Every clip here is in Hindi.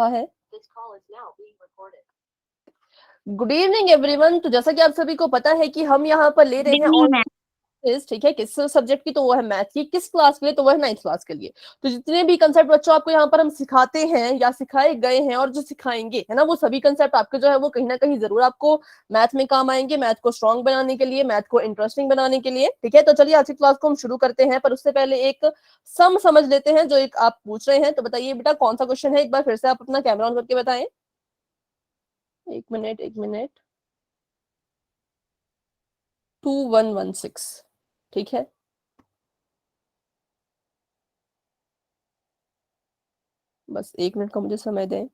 रहा है? Good evening everyone. तो जैसा कि आप सभी को पता है कि हम यहाँ पर ले रहे हैं ठीक है, किस सब्जेक्ट की? तो वो है मैथ की। किस क्लास के लिए? तो वो है 9th क्लास के लिए। तो जितने भी कंसेप्ट बच्चों आपको यहाँ पर हम सिखाते हैं या सिखाए गए हैं और जो सिखाएंगे, है ना, वो सभी कंसेप्ट आपके जो है वो कहीं ना कहीं जरूर आपको मैथ में काम आएंगे, मैथ को स्ट्रॉन्ग बनाने के लिए, मैथ को इंटरेस्टिंग बनाने के लिए। ठीक है, तो चलिए आज की क्लास को हम शुरू करते हैं, पर उससे पहले एक सम समझ लेते हैं जो एक आप पूछ रहे हैं। तो बताइए बेटा कौन सा क्वेश्चन है? एक बार फिर से आप अपना कैमरा ऑन करके बताएं। एक मिनट। 2116। ठीक है, बस 1 मिनट का मुझे समय दें।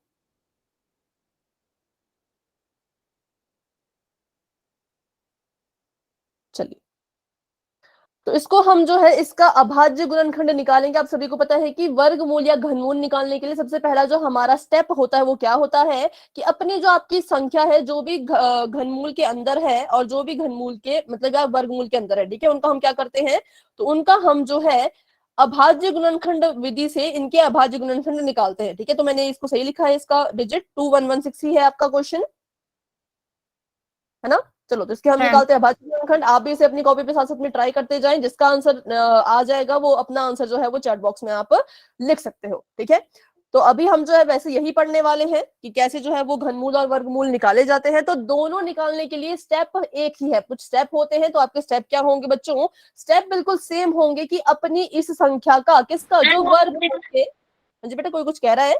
चलिए, तो इसको हम जो है इसका अभाज्य गुणनखंड निकालेंगे। आप सभी को पता है कि वर्गमूल या घनमूल निकालने के लिए सबसे पहला जो हमारा स्टेप होता है वो क्या होता है कि अपनी जो आपकी संख्या है, जो भी घनमूल के अंदर है और जो भी घनमूल के मतलब वर्गमूल के अंदर है, ठीक है, उनका हम क्या करते हैं, तो उनका हम जो है अभाज्य गुणनखंड विधि से इनके अभाज्य गुणनखंड निकालते हैं। ठीक है, तो मैंने इसको सही लिखा है, इसका डिजिट 2116 ही है आपका क्वेश्चन, है ना। चलो, तो इसके हम निकालते हैं अभाज्य गुणनखंड। आप भी इसे अपनी कॉपी पे साथ साथ में ट्राई करते जाएं। जिसका आंसर आ जाएगा वो अपना आंसर जो है वो चैट बॉक्स में आप लिख सकते हो। ठीक है, तो अभी हम जो है वैसे यही पढ़ने वाले हैं कि कैसे जो है वो घनमूल और वर्गमूल निकाले जाते हैं। तो दोनों निकालने के लिए स्टेप एक ही है। कुछ स्टेप होते हैं, तो आपके स्टेप क्या होंगे बच्चों? स्टेप बिल्कुल सेम होंगे कि अपनी इस संख्या का, किसका, जो वर्गमूल के। हाँ जी बेटा, कोई कुछ कह रहा है?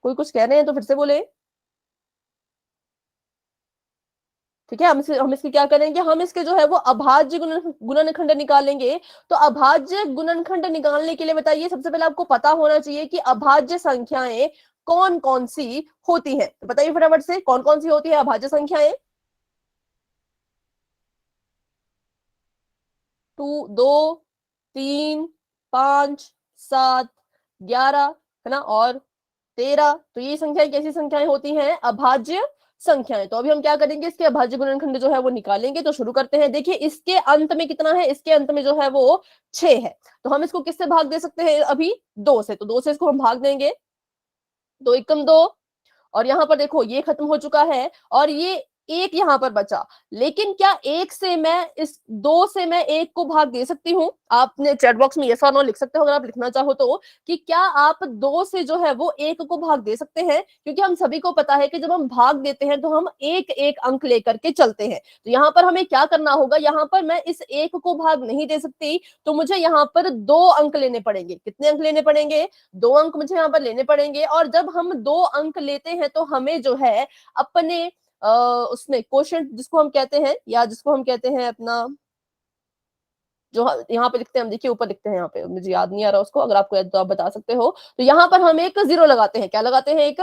कोई कुछ कह रहे हैं तो फिर से बोले। ठीक है, हम इसकी क्या करेंगे, हम इसके जो है वो अभाज्य गुणनखंड निकालेंगे। तो अभाज्य गुणनखंड निकालने के लिए बताइए, सबसे पहले आपको पता होना चाहिए कि अभाज्य संख्याएं कौन कौन सी होती हैं। तो बताइए फटाफट से, कौन कौन सी होती है अभाज्य संख्याएं? 2, 3, 5, 7, 11, है ना, और 13। तो ये संख्याएं कैसी संख्याएं होती हैं? अभाज्य संख्याएं। तो अभी हम क्या करेंगे, इसके अभाज्य गुणनखंड जो है वो निकालेंगे। तो शुरू करते हैं। देखिए, इसके अंत में कितना है? इसके अंत में जो है वो 6 है। तो हम इसको किससे भाग दे सकते हैं? अभी 2 से। तो 2 से इसको हम भाग देंगे। 2 एकम 2, और यहाँ पर देखो ये खत्म हो चुका है और ये एक यहाँ पर बचा। लेकिन क्या एक से मैं इस 2 से मैं एक को भाग दे सकती हूँ? आपने चैट बॉक्स में यस और नो लिख सकते हो अगर आप लिखना चाहो तो, कि क्या आप 2 से जो है वो एक को भाग दे सकते हैं? क्योंकि हम सभी को पता है कि जब हम भाग देते हैं तो हम एक एक अंक लेकर के चलते हैं। तो यहाँ पर हमें क्या करना होगा, यहाँ पर मैं इस एक को भाग नहीं दे सकती, तो मुझे यहाँ पर 2 अंक लेने पड़ेंगे। कितने अंक लेने पड़ेंगे? 2 अंक मुझे यहाँ पर लेने पड़ेंगे। और जब हम 2 अंक लेते हैं तो हमें जो है अपने उसमें क्वोशंट जिसको हम कहते हैं, या जिसको हम कहते हैं अपना, जो यहाँ पे लिखते हैं हम, देखिए ऊपर लिखते हैं, यहाँ पे मुझे याद नहीं आ रहा उसको, अगर आपको याद तो आप बता सकते हो। तो यहाँ पर हम एक 0 लगाते हैं। क्या लगाते हैं? एक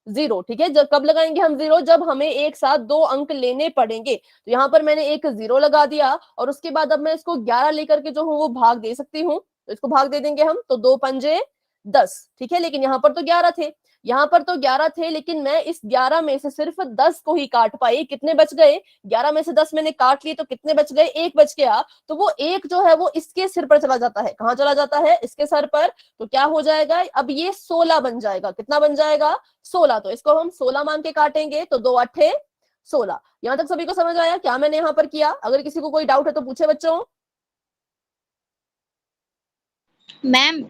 0। ठीक है, जब कब लगाएंगे हम 0? जब हमें एक साथ 2 अंक लेने पड़ेंगे। तो यहाँ पर मैंने एक 0 लगा दिया और उसके बाद अब मैं इसको 11 लेकर के जो हूँ वो भाग दे सकती हूँ। तो इसको भाग दे देंगे हम, तो 2 पंजे 10। ठीक है, लेकिन यहाँ पर तो 11 थे, यहाँ पर तो 11 थे, लेकिन मैं इस 11 में से सिर्फ 10 को ही काट पाई। कितने बच गए? 11 में से 10 मैंने काट लिए, तो कितने बच गए? 1 बच गया। तो वो एक जो है वो इसके सिर पर चला जाता है। कहाँ चला जाता है? इसके सर पर। तो क्या हो जाएगा? अब ये 16 बन जाएगा। कितना बन जाएगा? 16। तो इसको हम 16 मान के काटेंगे, तो 2 8 16। यहां तक सभी को समझ आया क्या मैंने यहाँ पर किया? अगर किसी को कोई डाउट है तो पूछे बच्चों। मैम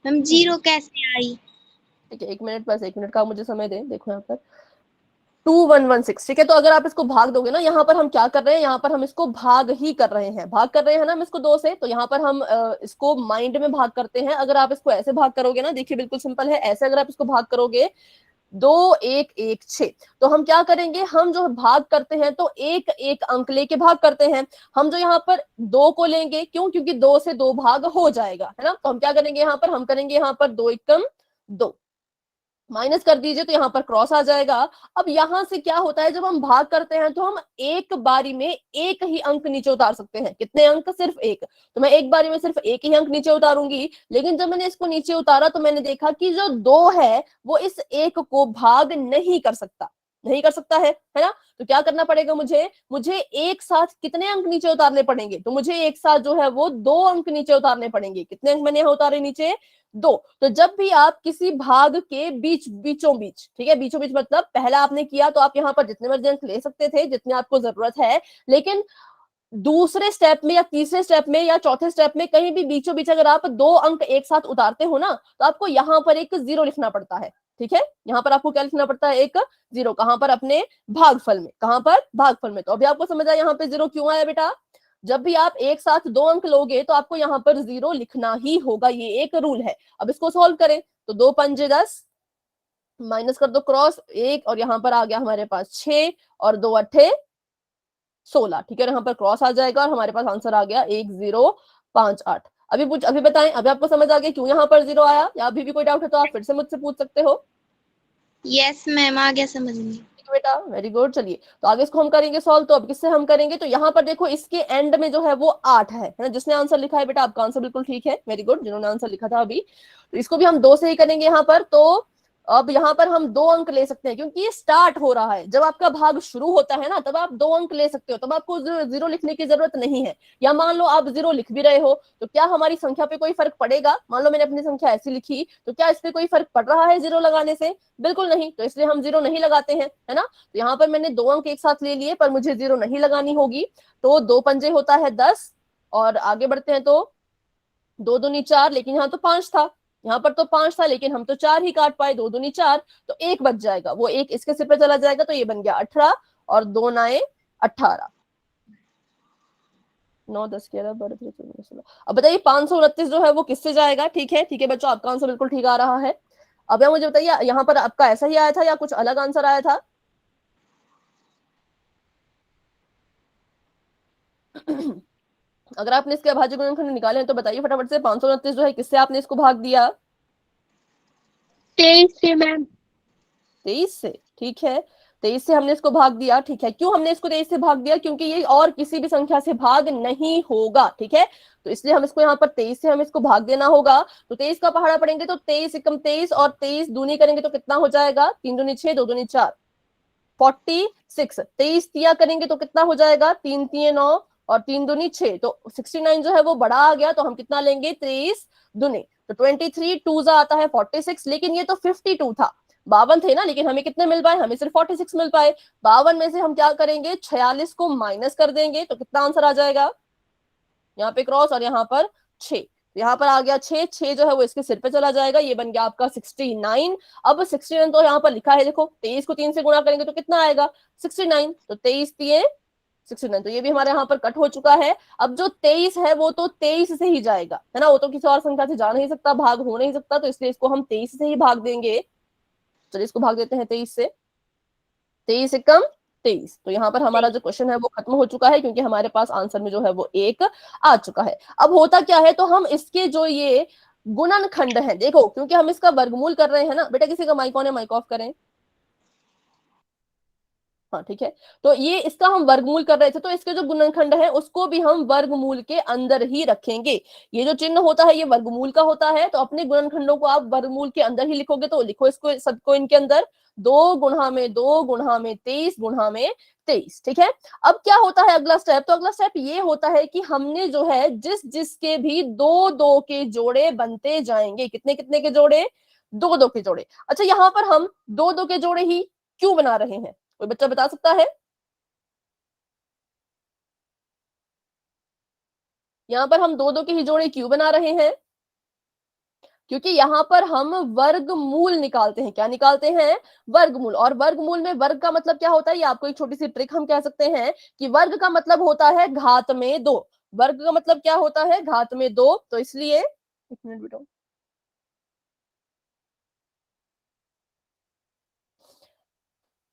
0 कैसे आई? ठीक है, 1 मिनट, बस 1 मिनट का मुझे समय दें। देखो यहाँ पर 2116। ठीक है, तो अगर आप इसको भाग दोगे ना, यहाँ पर हम क्या कर रहे हैं, यहाँ पर हम इसको भाग ही कर रहे हैं, भाग कर रहे हैं ना हम इसको 2 से। तो यहाँ पर हम इसको माइंड में भाग करते हैं। अगर आप इसको ऐसे भाग करोगे ना, देखिए बिल्कुल सिंपल है, ऐसे अगर आप इसको भाग करोगे 2 1 1 6, तो हम क्या करेंगे, हम जो भाग करते हैं तो एक एक अंक लेके भाग करते हैं। हम जो यहाँ पर 2 को लेंगे, क्यों? क्योंकि 2 से 2 भाग हो जाएगा, है ना। तो हम क्या करेंगे, यहाँ पर हम करेंगे यहाँ पर 2 एकम 2, माइनस कर दीजिए तो यहाँ पर क्रॉस आ जाएगा। अब यहाँ से क्या होता है, जब हम भाग करते हैं तो हम एक बारी में एक ही अंक नीचे उतार सकते हैं। कितने अंक? सिर्फ एक। तो मैं एक बारी में सिर्फ एक ही अंक नीचे उतारूंगी। लेकिन जब मैंने इसको नीचे उतारा तो मैंने देखा कि जो 2 है वो इस एक को भाग नहीं कर सकता, नहीं कर सकता है ना। तो क्या करना पड़ेगा मुझे एक साथ कितने अंक नीचे उतारने पड़ेंगे, तो मुझे एक साथ जो है वो 2 अंक नीचे उतारने पड़ेंगे। कितने अंक मैंने यहाँ उतारे नीचे, 2। तो जब भी आप किसी भाग के बीचों बीच, ठीक है, बीचों बीच मतलब पहला आपने किया तो आप यहाँ पर जितने मर्जी अंक ले सकते थे जितने आपको जरूरत है, लेकिन दूसरे स्टेप में या तीसरे स्टेप में या चौथे स्टेप में कहीं भी बीचों बीच अगर आप 2 अंक एक साथ उतारते हो ना, तो आपको यहाँ पर एक 0 लिखना पड़ता है। ठीक है, यहाँ पर आपको क्या लिखना पड़ता है, एक 0। कहां पर, अपने भागफल में। कहां पर, भागफल में। तो अभी आपको समझ आया यहाँ पे 0 क्यों आया बेटा। जब भी आप एक साथ 2 अंक लोगे तो आपको यहाँ पर 0 लिखना ही होगा, ये एक रूल है। अब इसको सॉल्व करें तो 2 पंजे 10, माइनस कर दो क्रॉस 1, और यहाँ पर आ गया हमारे पास 6, और 2 अट्ठे 16। ठीक है, यहाँ पर क्रॉस आ जाएगा और हमारे पास आंसर आ गया 1058। अभी बताएं, अभी आपको समझ आ गया क्यों यहाँ पर 0 आया, या अभी भी कोई डाउट है तो आप फिर से मुझसे पूछ सकते हो। यस मैम, आ गया समझ में। बेटा वेरी गुड। चलिए तो आगे इसको हम करेंगे सॉल्व। तो अब किससे हम करेंगे, तो यहाँ पर देखो इसके एंड में जो है वो 8 है ना। जिसने आंसर लिखा है बेटा, आपका आंसर बिल्कुल ठीक है, वेरी गुड। जिन्होंने आंसर लिखा था अभी, तो इसको भी हम 2 से ही करेंगे यहाँ पर। तो अब यहाँ पर हम 2 अंक ले सकते हैं क्योंकि ये स्टार्ट हो रहा है। जब आपका भाग शुरू होता है ना, तब आप 2 अंक ले सकते हो, तब आपको 0 लिखने की जरूरत नहीं है। या मान लो आप 0 लिख भी रहे हो तो क्या हमारी संख्या पे कोई फर्क पड़ेगा। मान लो मैंने अपनी संख्या ऐसी लिखी, तो क्या इस पे कोई फर्क पड़ रहा है 0 लगाने से, बिल्कुल नहीं। तो इसलिए हम 0 नहीं लगाते हैं, है ना। तो यहाँ पर मैंने 2 अंक एक साथ ले लिए, पर मुझे 0 नहीं लगानी होगी। तो 2 पंजे होता है 10, और आगे बढ़ते हैं तो 2 दूनी 4, लेकिन यहाँ तो 5 था, यहाँ पर तो 5 था, लेकिन हम तो 4 ही काट पाए, 2 दूनी 4, तो 1 बच जाएगा, वो 1 इसके सिर पे चला जाएगा, तो ये बन गया 18, और 2 9 18, 9 10 11 12 13 14 16। अब बताइए 529 जो है वो किससे जाएगा। ठीक है, ठीक है बच्चों, आपका आंसर बिल्कुल ठीक आ रहा है। अब यहाँ मुझे बताइए, यहाँ पर आपका ऐसा ही आया था या कुछ अलग आंसर आया था। अगर आपने इसके अभाज्य गुणनखंड निकाले हैं तो बताइए फटाफट से। 529 जो है किससे आपने इसको भाग दिया, 23 से मैम। 23 से। ठीक है, 23 से हमने इसको भाग दिया। ठीक है, क्यों हमने इसको 23 से भाग दिया, क्योंकि ये और किसी भी संख्या से भाग नहीं होगा। ठीक है, तो इसलिए हम इसको यहाँ पर 23 से हम इसको भाग देना होगा। तो 23 का पहाड़ा पड़ेंगे तो 23 एकम 23, और 23 दूनी करेंगे तो कितना हो जाएगा, 3 दूनी 6, 2 दूनी 4, 46। 23 तिया करेंगे तो कितना हो जाएगा, 3 तिये 9, और 3 दूनी 6, तो 69 जो है वो बड़ा आ गया। तो हम कितना लेंगे, 23 दूनी, तो 23 2 आता है 46, लेकिन ये तो 52 था, 52 थे ना, लेकिन हमें कितने मिल पाए, हमें सिर्फ 46 मिल पाए। 52 में से हम क्या करेंगे, 46 को माइनस कर देंगे, तो कितना आंसर आ जाएगा, यहाँ पे क्रॉस और यहाँ पर 6, यहाँ पर आ गया 6, 6 जो है वो इसके सिर पे चला जाएगा, ये बन गया आपका 69। अब 69 तो यहाँ पर लिखा है, देखो 23 को 3 से गुणा करेंगे तो कितना आएगा, 69, तो 23 तिये 69, तो ये भी हमारे यहाँ पर कट हो चुका है। अब जो 23 है वो तो 23 से ही जाएगा, है ना, वो तो किसी और संख्या से जा नहीं सकता, भाग हो नहीं सकता, तो इसलिए इसको हम 23 से ही भाग देंगे। चलिए इसको भाग देते हैं 23 से, 23 एकम 23। तो यहाँ पर हमारा जो क्वेश्चन है वो खत्म हो चुका है, क्योंकि हमारे पास आंसर में जो है वो 1 आ चुका है। अब होता क्या है, तो हम इसके जो ये गुणनखंड है, देखो क्योंकि हम इसका वर्गमूल कर रहे हैं ना बेटा, किसी का माइक ऑन है, माइक ऑफ करें। हाँ ठीक है, तो ये इसका हम वर्गमूल कर रहे थे, तो इसके जो गुणनखंड है उसको भी हम वर्गमूल के अंदर ही रखेंगे। ये जो चिन्ह होता है ये वर्गमूल का होता है, तो अपने गुणनखंडों को आप वर्गमूल के अंदर ही लिखोगे। तो लिखो इसको सबको इनके अंदर, 2 गुणा में 2 गुणा में 23 गुणा में 23। ठीक है, अब क्या होता है अगला स्टेप, तो अगला स्टेप ये होता है कि हमने जो है जिस जिसके भी 2 2 के जोड़े बनते जाएंगे। कितने कितने के जोड़े, 2 2 के जोड़े। अच्छा, यहाँ पर हम 2 2 के जोड़े ही क्यों बना रहे हैं, कोई बच्चा बता सकता है। यहाँ पर हम 2 2 के ही जोड़े क्यों बना रहे हैं, क्योंकि यहाँ पर हम वर्गमूल निकालते हैं। क्या निकालते हैं, वर्गमूल। और वर्गमूल में वर्ग का मतलब क्या होता है, ये आपको एक छोटी सी ट्रिक हम कह सकते हैं कि वर्ग का मतलब होता है घात में 2। वर्ग का मतलब क्या होता है, घात में 2। तो इसलिए एक मिनट बेटा,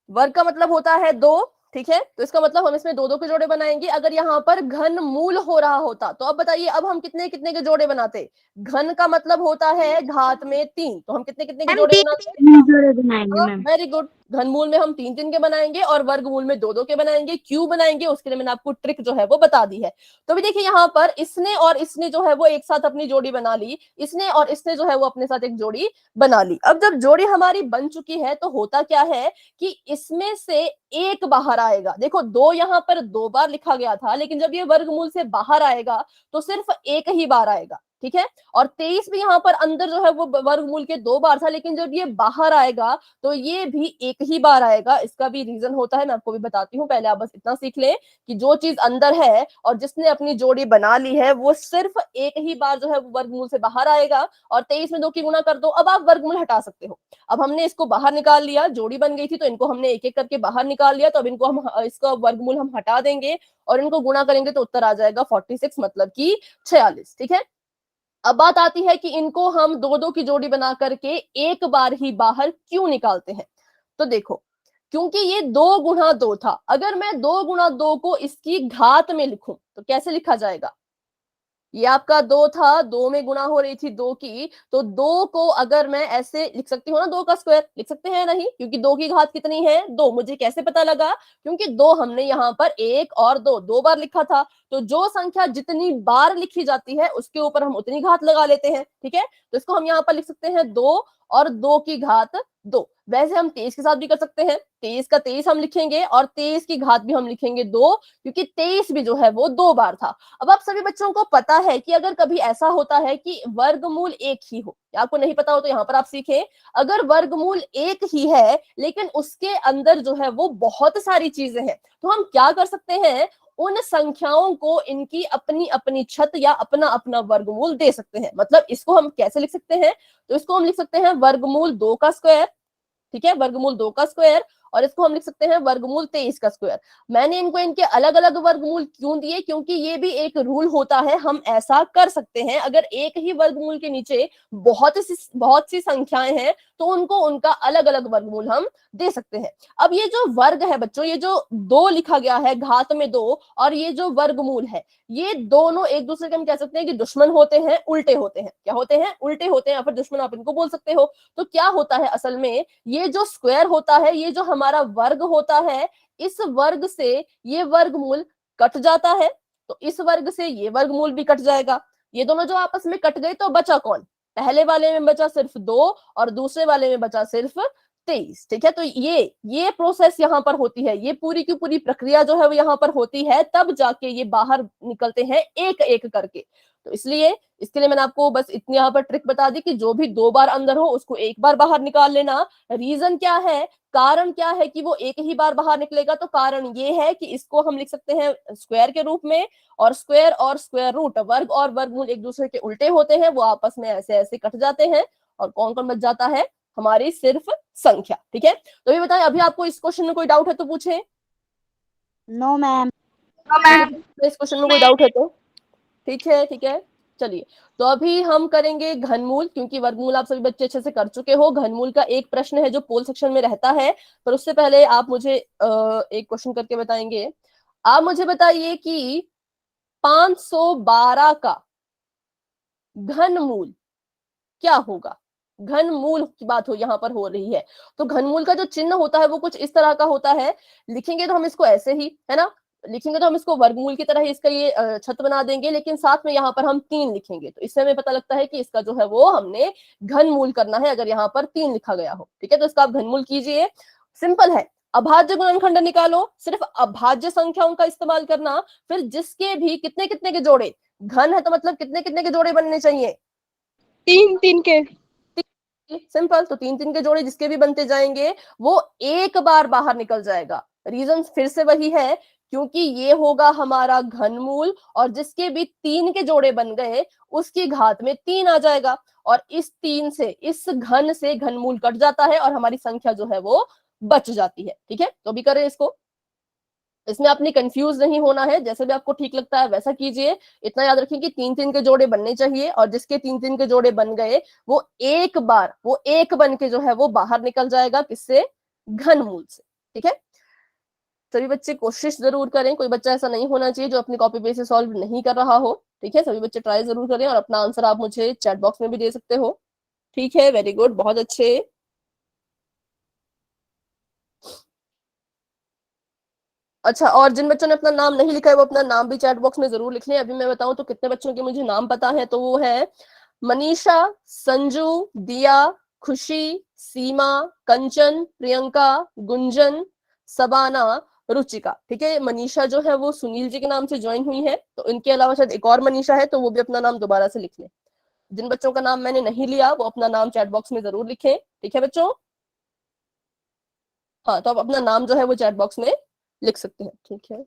वर्ग का मतलब होता है 2। ठीक है, तो इसका मतलब हम इसमें 2 2 के जोड़े बनाएंगे। अगर यहाँ पर घन मूल हो रहा होता तो अब बताइए, अब हम कितने कितने के जोड़े बनाते। घन का मतलब होता है घात में 3, तो हम कितने कितने के मैम जोड़े 3 बनाते। जोड़े बनाएंगे हाँ मैम। वेरी गुड, घनमूल में हम 3 3 के बनाएंगे और वर्गमूल में 2 2 के बनाएंगे। क्यों बनाएंगे उसके लिए मैंने आपको ट्रिक जो है वो बता दी है। तो भी देखिए यहाँ पर इसने और इसने जो है वो एक साथ अपनी जोड़ी बना ली, इसने और इसने जो है वो अपने साथ एक जोड़ी बना ली। अब जब जोड़ी हमारी बन चुकी है तो होता क्या है कि इसमें से एक बाहर आएगा। देखो 2 यहाँ पर 2 बार लिखा गया था, लेकिन जब ये वर्गमूल से बाहर आएगा तो सिर्फ एक ही बार आएगा, ठीक है। और 23 भी यहाँ पर अंदर जो है वो वर्गमूल के 2 बार था, लेकिन जब ये बाहर आएगा तो ये भी एक ही बार आएगा। इसका भी रीजन होता है, मैं आपको भी बताती हूँ, पहले आप बस इतना सीख लें कि जो चीज अंदर है और जिसने अपनी जोड़ी बना ली है वो सिर्फ एक ही बार जो है वो वर्गमूल से बाहर आएगा। और 23 में 2 की गुणा कर दो, अब आप वर्गमूल हटा सकते हो। अब हमने इसको बाहर निकाल लिया, जोड़ी बन गई थी तो इनको हमने एक एक करके बाहर निकाल लिया। तो अब इनको हम इसका वर्गमूल हम हटा देंगे और इनको गुणा करेंगे तो उत्तर आ जाएगा 46, मतलब कि 46, ठीक है। अब बात आती है कि इनको हम 2 2 की जोड़ी बना करके एक बार ही बाहर क्यों निकालते हैं। तो देखो, क्योंकि ये 2 गुणा 2 था। अगर मैं 2 गुणा 2 को इसकी घात में लिखूं तो कैसे लिखा जाएगा? ये आपका 2 था, 2 में गुणा हो रही थी 2 की, तो 2 को अगर मैं ऐसे लिख सकती हूँ ना, 2 का स्क्वायर लिख सकते हैं नहीं, क्योंकि 2 की घात कितनी है? 2। मुझे कैसे पता लगा? क्योंकि 2 हमने यहाँ पर 1 और 2 बार लिखा था। तो जो संख्या जितनी बार लिखी जाती है उसके ऊपर हम उतनी घात लगा लेते हैं, ठीक है। तो इसको हम यहाँ पर लिख सकते हैं 2 और 2 की घात 2। वैसे हम 23 के साथ भी कर सकते हैं, 23 का 23 हम लिखेंगे और 23 की घात भी हम लिखेंगे 2, क्योंकि 23 भी जो है वो 2 बार था। अब आप सभी बच्चों को पता है कि अगर कभी ऐसा होता है कि वर्गमूल एक ही हो, आपको नहीं पता हो तो यहाँ पर आप सीखें, अगर वर्गमूल एक ही है लेकिन उसके अंदर जो है वो बहुत सारी चीजें हैं, तो हम क्या कर सकते हैं? उन संख्याओं को इनकी अपनी अपनी छत या अपना अपना वर्गमूल दे सकते हैं। मतलब इसको हम कैसे लिख सकते हैं? तो इसको हम लिख सकते हैं वर्गमूल 2 का स्क्वायर, ठीक है, वर्गमूल 2 का स्क्वायर। और इसको हम लिख सकते हैं वर्गमूल 23 का स्क्वायर। मैंने इनको इनके अलग अलग वर्गमूल क्यों दिए? क्योंकि ये भी एक रूल होता है, हम ऐसा कर सकते हैं। अगर एक ही वर्गमूल के नीचे बहुत सी संख्याएं हैं तो उनको उनका अलग अलग वर्गमूल हम दे सकते हैं। अब ये जो वर्ग है बच्चों, ये जो 2 लिखा गया है घात में 2, और ये जो वर्गमूल है, ये दोनों एक दूसरे के हम कह सकते हैं कि दुश्मन होते हैं, उल्टे होते हैं। क्या होते हैं? उल्टे होते हैं, या फिर दुश्मन आप इनको बोल सकते हो। तो क्या होता है असल में, ये जो स्क्वायर होता है, ये जो हमारा वर्ग होता है, इस वर्ग से ये वर्गमूल कट जाता है, तो इस वर्ग से ये वर्गमूल भी कट जाएगा। ये दोनों जो आपस में कट गए तो बचा कौन? पहले वाले में बचा सिर्फ 2 और दूसरे वाले में बचा सिर्फ 23, ठीक है। तो ये प्रोसेस यहाँ पर होती है, ये पूरी की पूरी प्रक्रिया जो है वो यहाँ पर होती है, तब जाके ये बाहर निकलते हैं एक एक करके। तो इसलिए इसके लिए मैंने आपको बस इतनी यहाँ पर ट्रिक बता दी कि जो भी 2 बार अंदर हो उसको एक बार बाहर निकाल लेना। रीजन क्या है, कारण क्या है कि वो एक ही बार बाहर निकलेगा? तो कारण ये है कि इसको हम लिख सकते हैं स्क्वायर के रूप में, और स्क्वायर रूट, वर्ग और वर्गमूल एक दूसरे के उल्टे होते हैं, वो आपस में ऐसे ऐसे कट जाते हैं, और कौन कौन बच जाता है? हमारी सिर्फ संख्या, ठीक है। तो ये बताएं, अभी आपको इस क्वेश्चन में कोई डाउट है तो पूछे। No ma'am. इस क्वेश्चन में कोई डाउट है तो ठीक है, ठीक है। चलिए, तो अभी हम करेंगे घनमूल, क्योंकि वर्गमूल आप सभी बच्चे अच्छे से कर चुके हो। घनमूल का एक प्रश्न है जो पोल सेक्शन में रहता है, पर उससे पहले आप मुझे एक क्वेश्चन करके बताएंगे। आप मुझे बताइए कि 512 का घनमूल क्या होगा? घनमूल की बात हो यहाँ पर हो रही है, तो घनमूल का जो चिन्ह होता है वो कुछ इस तरह का होता है। लिखेंगे तो हम इसको ऐसे ही, है ना, लिखेंगे तो हम इसको वर्गमूल की तरह ही इसका ये छत बना देंगे, लेकिन साथ में यहाँ पर हम 3 लिखेंगे, तो इससे हमें पता लगता है कि इसका जो है वो हमने घनमूल करना है, अगर यहाँ पर 3 लिखा गया हो, ठीक है। तो इसका आप घनमूल कीजिए, सिंपल है। अभाज्य गुणनखंड निकालो, सिर्फ अभाज्य संख्याओं का इस्तेमाल करना, फिर जिसके भी कितने कितने के जोड़े, घन है तो मतलब कितने कितने के जोड़े बनने चाहिए? 3 3 के। सिंपल, तो 3 3 के जोड़े जिसके भी बनते जाएंगे वो एक बार बाहर निकल जाएगा। रीजन फिर से वही है, क्योंकि ये होगा हमारा घनमूल, और जिसके भी 3 के जोड़े बन गए उसकी घात में 3 आ जाएगा, और इस 3 से, इस घन से घनमूल कट जाता है और हमारी संख्या जो है वो बच जाती है, ठीक है। तो अभी करें इसको, इसमें आपने कंफ्यूज नहीं होना है, जैसे भी आपको ठीक लगता है वैसा कीजिए। इतना याद रखिए कि 3 3 के जोड़े बनने चाहिए, और जिसके 3 3 के जोड़े बन गए वो एक बार, वो एक बन के जो है वो बाहर निकल जाएगा, किससे? घनमूल से, ठीक है। सभी बच्चे कोशिश जरूर करें, कोई बच्चा ऐसा नहीं होना चाहिए जो अपनी कॉपी पे से सॉल्व नहीं कर रहा हो, ठीक है। सभी बच्चे ट्राई जरूर करें, और अपना आंसर आप मुझे चैट बॉक्स में भी दे सकते हो, ठीक है। वेरी गुड, बहुत अच्छे। अच्छा, और जिन बच्चों ने अपना नाम नहीं लिखा है वो अपना नाम भी चैट बॉक्स में जरूर लिख लें। अभी मैं बताऊं तो कितने बच्चों के मुझे नाम पता है, तो वो है मनीषा, संजू, दिया, खुशी, सीमा, कंचन, प्रियंका, गुंजन, सबाना, रुचिका। ठीक है, मनीषा जो है वो सुनील जी के नाम से ज्वाइन हुई है, तो इनके अलावा शायद एक और मनीषा है, तो वो भी अपना नाम दोबारा से लिख लें। जिन बच्चों का नाम मैंने नहीं लिया वो अपना नाम चैट बॉक्स में जरूर लिखें। ठीक है बच्चों? हाँ, तो आप अपना नाम जो है वो चैट बॉक्स में लिख सकते हैं। ठीक है,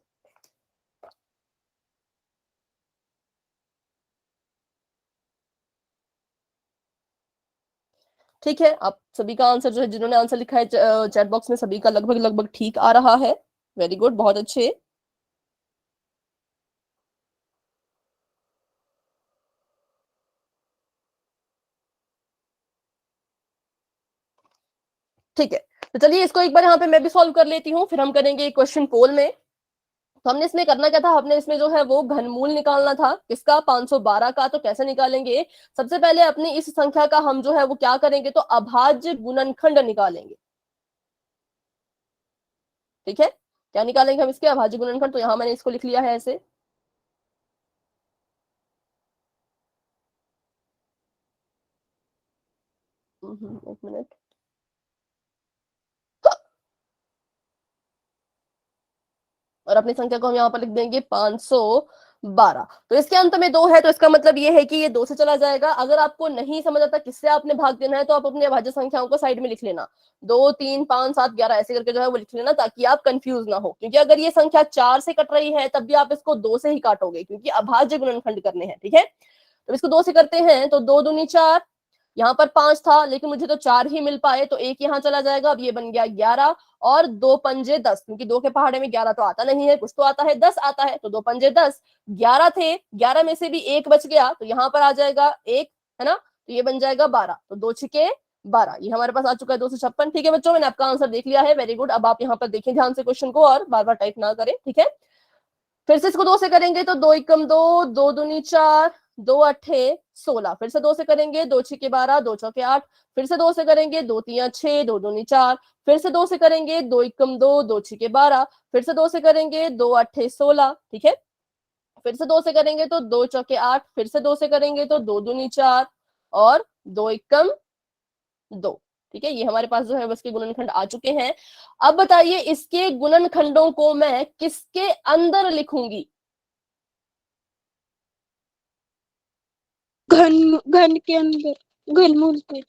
ठीक है। आप सभी का आंसर जो है, जिन्होंने आंसर लिखा है चैट बॉक्स में, सभी का लगभग लगभग ठीक आ रहा है। वेरी गुड, बहुत अच्छे। ठीक है, तो चलिए इसको एक बार यहाँ पे मैं भी सॉल्व कर लेती हूँ, फिर हम करेंगे क्वेश्चन पोल में। तो हमने इसमें करना क्या था, हमने इसमें जो है वो घनमूल निकालना था। किसका? 512 का। तो कैसे निकालेंगे? सबसे पहले अपनी इस संख्या का हम जो है वो क्या करेंगे, तो अभाज्य गुणनखंड निकालेंगे। ठीक है, क्या निकालेंगे हम इसके? अभाज्य गुणनखंड। तो यहाँ मैंने इसको लिख लिया है ऐसे। एक मिनट। और अपनी संख्या को हम यहाँ पर लिख देंगे 512। तो इसके अंत में 2 है, तो इसका मतलब ये है कि ये 2 से चला जाएगा। अगर आपको नहीं समझ आता किससे आपने भाग देना है, तो आप अपनी अभाज्य संख्याओं को साइड में लिख लेना। 2, 3, 5, 7, 11 ऐसे करके जो है वो लिख लेना, ताकि आप कंफ्यूज ना हो। क्योंकि अगर ये संख्या 4 से कट रही है तब भी आप इसको 2 से ही काटोगे, क्योंकि अभाज्य गुणनखंड करने हैं। ठीक है, तो इसको 2 से करते हैं, तो 2 दूनी 4। यहाँ पर 5 था, लेकिन मुझे तो 4 ही मिल पाए, तो एक यहाँ चला जाएगा। अब ये बन गया 11, और 2 पंजे 10, क्योंकि 2 के पहाड़े में 11 तो आता नहीं है, कुछ तो आता है, 10 आता है। तो 2 पंजे 10, 11 थे, 11 में से भी एक बच गया, तो यहाँ पर आ जाएगा एक, है ना? तो ये बन जाएगा 12। तो 2 छिके 12, ये हमारे पास आ चुका है 256। ठीक है बच्चों, मैंने आपका आंसर देख लिया है। Very good. अब आप यहाँ पर देखें ध्यान से क्वेश्चन को, और बार बार टाइप ना करें। ठीक है, फिर से इसको 2 से करेंगे, तो 2 एकम 2, 2 दूनी 4, 2 अट्ठे 16। फिर से 2 से करेंगे, 2 छिके 12, 2 चौके 8। फिर से 2 से करेंगे, 2 तिया 6, 2 दूनी 4। फिर से 2 से करेंगे, 2 एकम 2, 2 छिके 12। फिर से 2 से करेंगे, 2 अट्ठे 16। ठीक है, फिर से 2 से करेंगे तो 2 चौके 8। फिर से 2 से करेंगे तो 2 दूनी 4, और 2 एकम 2। ठीक है, ये हमारे पास जो है बस के गुणनखंड आ चुके हैं। अब बताइए, इसके गुणनखंडों को मैं किसके अंदर लिखूंगी? घन घन के अंदर, घनमूल के।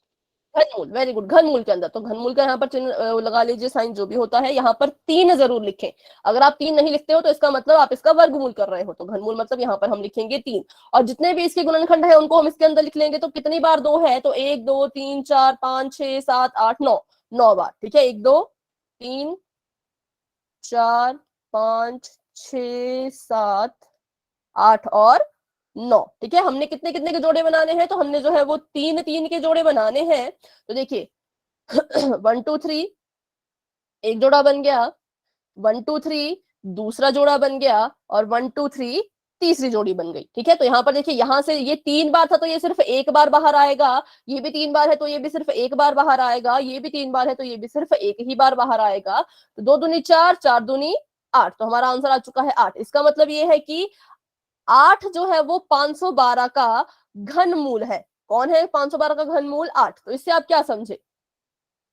घनमूल, वेरी गुड, घनमूल के अंदर। तो घनमूल का यहाँ पर चिन्ह लगा लीजिए, साइन जो भी होता है। यहाँ पर 3 जरूर लिखें। अगर आप 3 नहीं लिखते हो तो इसका मतलब आप इसका वर्गमूल कर रहे हो। तो घनमूल मतलब यहाँ पर हम लिखेंगे 3। और जितने भी इसके गुणनखंड है उनको हम इसके अंदर लिख लेंगे। तो कितनी बार 2 है? तो 1, 2, 3, 4, 5, 6, 7, 8, 9, 9 बार। ठीक है, 1, 2, 3, 4, 5, 6, 7, 8 और 9। ठीक है, हमने कितने कितने के जोड़े बनाने हैं? तो हमने जो है वो 3 3 के जोड़े बनाने हैं। तो देखिए 1 2 3 एक जोड़ा बन गया, 1 2 3 दूसरा जोड़ा बन गया, और 1 2 3 तीसरी जोड़ी बन गई। ठीक है, तो यहाँ पर देखिए, यहाँ से ये 3 बार था तो ये सिर्फ एक बार बाहर आएगा। ये भी 3 बार है तो ये भी सिर्फ एक बार बाहर आएगा। ये भी 3 बार है तो ये भी सिर्फ एक ही बार बाहर आएगा। तो 2 दूनी 4, 4 दूनी 8। तो हमारा आंसर आ चुका है 8। इसका मतलब ये है कि 8 जो है वो 512 का घनमूल है। कौन है 512 का घनमूल? 8। तो इससे आप क्या समझे?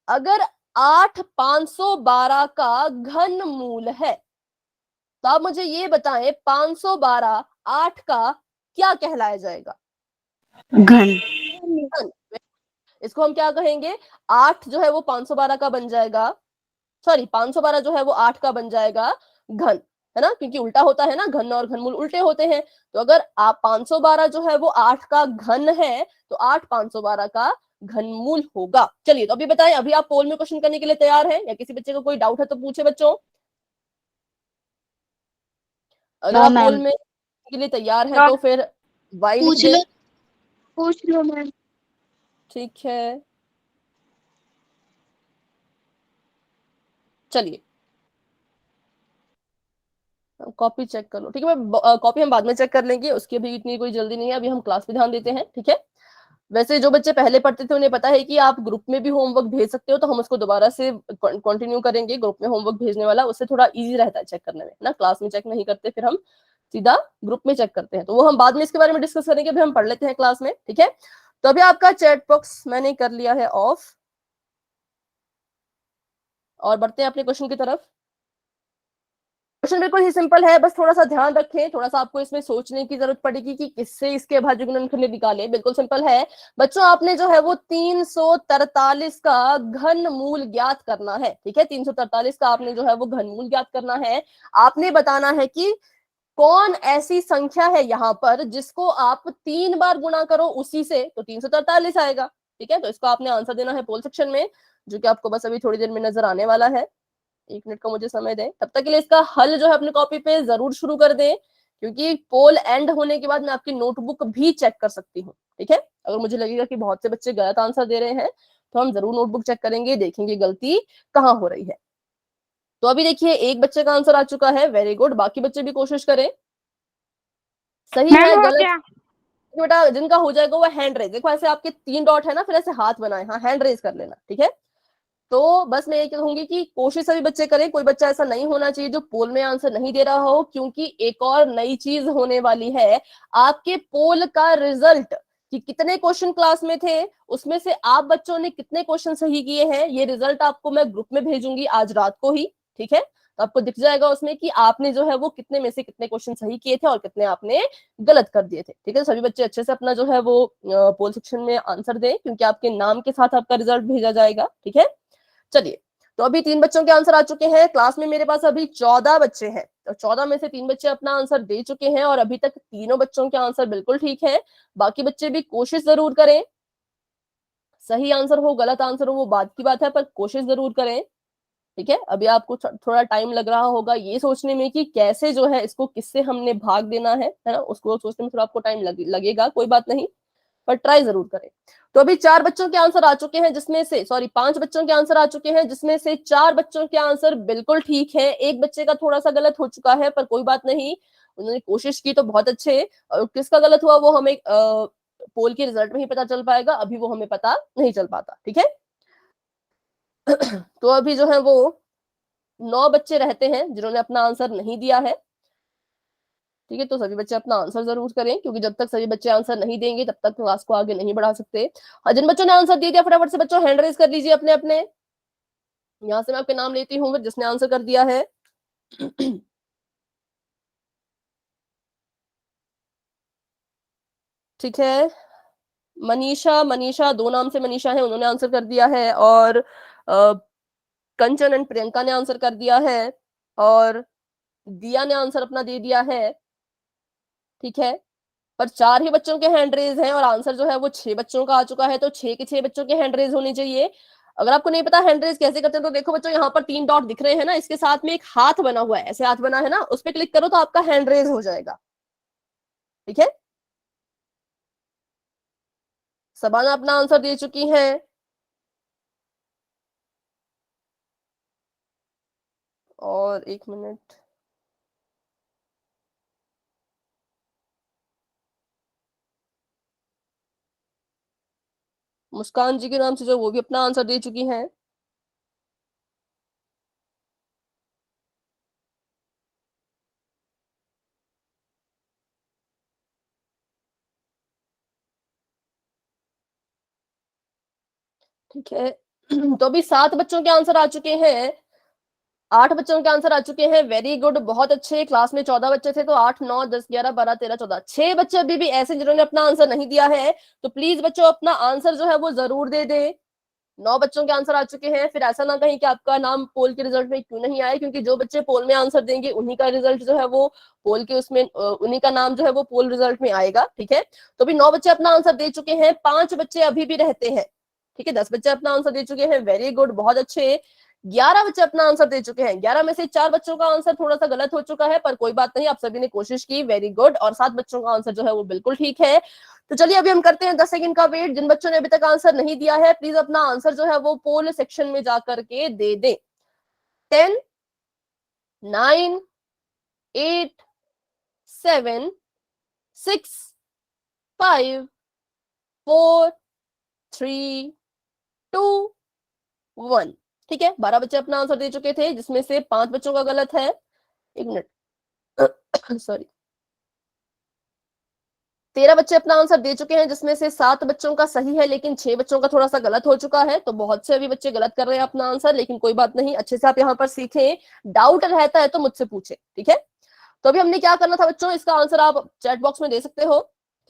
अगर 8 512 का घनमूल है, तो आप मुझे ये बताएं 512 8 का क्या कहलाया जाएगा? घन। घन। इसको हम क्या कहेंगे? 8 जो है वो 512 का बन जाएगा, सॉरी 512 जो है वो 8 का बन जाएगा घन, है ना? क्योंकि उल्टा होता है ना, घन और घनमूल उल्टे होते हैं। तो अगर आप 512 जो है वो 8 का घन है, तो 8 512 का घनमूल होगा। चलिए, तो अभी बताएं, अभी आप पोल में क्वेश्चन करने के लिए तैयार हैं, या किसी बच्चे को कोई डाउट है तो पूछे बच्चों। अगर नो आप पोल मैम। में के लिए तैयार हैं तो फिर वाई लिख पूछ दें। लो, पूछ लो मैम। ठीक है, चलिए कॉपी चेक कर लो। ठीक है, मैं कॉपी हम बाद में चेक कर लेंगे, उसकी अभी इतनी कोई जल्दी नहीं है, अभी हम क्लास पे ध्यान देते हैं। ठीक है, वैसे जो बच्चे पहले पढ़ते थे उन्हें पता है कि आप ग्रुप में भी होमवर्क भेज सकते हो, तो हम उसको दोबारा से कंटिन्यू करेंगे। ग्रुप में होमवर्क भेजने वाला उससे थोड़ा इजी रहता है चेक करने में ना, क्लास में चेक नहीं करते, फिर हम सीधा ग्रुप में चेक करते हैं। तो वो हम बाद में इसके बारे में डिस्कस करेंगे, अभी हम पढ़ लेते हैं क्लास में, ठीक है। तो अभी आपका चैट बॉक्स मैंने कर लिया है ऑफ, और बढ़ते हैं अपने क्वेश्चन की तरफ। क्वेश्चन बिल्कुल ही सिंपल है, बस थोड़ा सा ध्यान रखें, थोड़ा सा आपको इसमें सोचने की जरूरत पड़ेगी कि किससे इसके अभाज्य गुणनखंड निकाले। बिल्कुल सिंपल है बच्चों, आपने जो है वो 343 का घन मूल ज्ञात करना है, ठीक है। 343 का आपने जो है वो घन मूल ज्ञात करना है। आपने बताना है कि कौन ऐसी संख्या है यहाँ पर जिसको आप 3 बार गुणा करो उसी से तो 343 आएगा, ठीक है। तो इसको आपने आंसर देना है पोल सेक्शन में, जो कि आपको बस अभी थोड़ी देर में नजर आने वाला है। 1 मिनट का मुझे समय दें, तब तक के लिए इसका हल जो है अपने कॉपी पे जरूर शुरू कर दें, क्योंकि पोल एंड होने के बाद मैं आपकी नोटबुक भी चेक कर सकती हूँ, ठीक है। अगर मुझे लगेगा कि बहुत से बच्चे गलत आंसर दे रहे हैं तो हम जरूर नोटबुक चेक करेंगे, देखेंगे गलती कहाँ हो रही है। तो अभी देखिए एक बच्चे का आंसर आ चुका है, वेरी गुड। बाकी बच्चे भी कोशिश करें, सही मैम है हो गलत। गया। बेटा जिनका हो जाएगा वो हैंड रेज, देखो ऐसे आपके 3 डॉट है ना, फिर ऐसे हाथ बनाए, हाँ हैंड रेज कर लेना, ठीक है। तो बस मैं ये कहूंगी कि कोशिश सभी बच्चे करें, कोई बच्चा ऐसा नहीं होना चाहिए जो पोल में आंसर नहीं दे रहा हो, क्योंकि एक और नई चीज होने वाली है। आपके पोल का रिजल्ट कि कितने क्वेश्चन क्लास में थे, उसमें से आप बच्चों ने कितने क्वेश्चन सही किए हैं, ये रिजल्ट आपको मैं ग्रुप में भेजूंगी आज रात को ही, ठीक है। तो आपको दिख जाएगा उसमें कि आपने जो है वो कितने में से कितने क्वेश्चन सही किए थे और कितने आपने गलत कर दिए थे, ठीक है। सभी बच्चे अच्छे से अपना जो है वो पोल सेक्शन में आंसर दें, क्योंकि आपके नाम के साथ आपका रिजल्ट भेजा जाएगा, ठीक है। चलिए, तो अभी 3 बच्चों के आंसर आ चुके हैं। क्लास में मेरे पास अभी 14 बच्चे हैं, तो 14 में से 3 बच्चे अपना आंसर दे चुके हैं, और अभी तक तीनों बच्चों के आंसर बिल्कुल ठीक है। बाकी बच्चे भी कोशिश जरूर करें, सही आंसर हो गलत आंसर हो वो बात की बात है, पर कोशिश जरूर करें, ठीक है। अभी आपको थोड़ा टाइम लग रहा होगा ये सोचने में कि कैसे जो है इसको किससे हमने भाग देना है ना, उसको सोचने में थोड़ा आपको टाइम लगेगा, कोई बात नहीं, पर ट्राई जरूर करें। तो अभी 4 बच्चों के आंसर आ चुके हैं, जिसमें से 5 बच्चों के आंसर आ चुके हैं, जिसमें से 4 बच्चों के आंसर बिल्कुल ठीक है। एक बच्चे का थोड़ा सा गलत हो चुका है, पर कोई बात नहीं, उन्होंने कोशिश की तो बहुत अच्छे। किसका गलत हुआ वो हमें पोल के रिजल्ट में ही पता चल पाएगा, अभी वो हमें पता नहीं चल पाता, ठीक है। तो अभी जो है वो 9 बच्चे रहते हैं जिन्होंने अपना आंसर नहीं दिया है, ठीक है। तो सभी बच्चे अपना आंसर जरूर करें, क्योंकि जब तक सभी बच्चे आंसर नहीं देंगे तब तक क्लास को आगे नहीं बढ़ा सकते। जिन बच्चों ने आंसर दे दिया फटाफट से बच्चों हैंड रेज कर लीजिए अपने अपने। यहां से मैं आपके नाम लेती हूँ जिसने आंसर कर दिया है। ठीक है, मनीषा, मनीषा 2 नाम से मनीषा है, उन्होंने आंसर कर दिया है, और कंचन एंड प्रियंका ने आंसर कर दिया है, और दिया ने आंसर अपना दे दिया है, ठीक है। पर 4 ही बच्चों के हैंड रेज हैं, और आंसर जो है वो 6 बच्चों का आ चुका है, तो 6 के 6 बच्चों के हैंड रेज होने चाहिए। अगर आपको नहीं पता हैंड रेज कैसे करते हैं, तो देखो बच्चों यहाँ पर 3 डॉट दिख रहे हैं ना, इसके साथ में एक हाथ बना हुआ है, ऐसे हाथ बना है ना, उस पर क्लिक करो तो आपका हैंड रेज हो जाएगा, ठीक है। सबाना अपना आंसर दे चुकी है, और 1 मिनट, मुस्कान जी के नाम से जो वो भी अपना आंसर दे चुकी हैं। ठीक है। तो अभी 7 बच्चों के आंसर आ चुके हैं, 8 बच्चों के आंसर आ चुके हैं, वेरी गुड, बहुत अच्छे। क्लास में 14 बच्चे थे, तो 8 9 10 11 12 13 14 6 बच्चे अभी भी ऐसे जिन्होंने अपना आंसर नहीं दिया है, तो प्लीज बच्चों अपना आंसर जो है वो जरूर दे दे। 9 बच्चों के आंसर आ चुके हैं, फिर ऐसा ना कहीं कि आपका नाम पोल के रिजल्ट में क्यों नहीं आया, क्योंकि जो बच्चे पोल में आंसर देंगे उन्हीं का रिजल्ट जो है वो पोल के उसमें उन्हीं का नाम जो है वो पोल रिजल्ट में आएगा, ठीक है। तो अभी 9 बच्चे अपना आंसर दे चुके हैं, 5 बच्चे अभी भी रहते हैं, ठीक है। 10 बच्चे अपना आंसर दे चुके हैं, वेरी गुड, बहुत अच्छे। 11 बच्चे अपना आंसर दे चुके हैं, 11 में से 4 बच्चों का आंसर थोड़ा सा गलत हो चुका है, पर कोई बात नहीं, आप सभी ने कोशिश की, वेरी गुड, और 7 बच्चों का आंसर जो है वो बिल्कुल ठीक है। तो चलिए अभी हम करते हैं 10 सेकंड का वेट। जिन बच्चों ने अभी तक आंसर नहीं दिया है, प्लीज अपना आंसर जो है वो पोल सेक्शन में जाकर के दे दे। 10 9 8 7 6 5 4 3 2 1। ठीक है, 12 बच्चे अपना आंसर दे चुके थे, जिसमें से 5 बच्चों का गलत है। एक मिनट सॉरी, 13 बच्चे अपना आंसर दे चुके हैं, जिसमें से 7 बच्चों का सही है, लेकिन 6 बच्चों का थोड़ा सा गलत हो चुका है। तो बहुत से अभी बच्चे गलत कर रहे हैं अपना आंसर, लेकिन कोई बात नहीं, अच्छे से आप यहाँ पर सीखें। डाउट रहता है तो मुझसे पूछे, ठीक है। तो अभी हमने क्या करना था बच्चों, इसका आंसर आप चैट बॉक्स में दे सकते हो।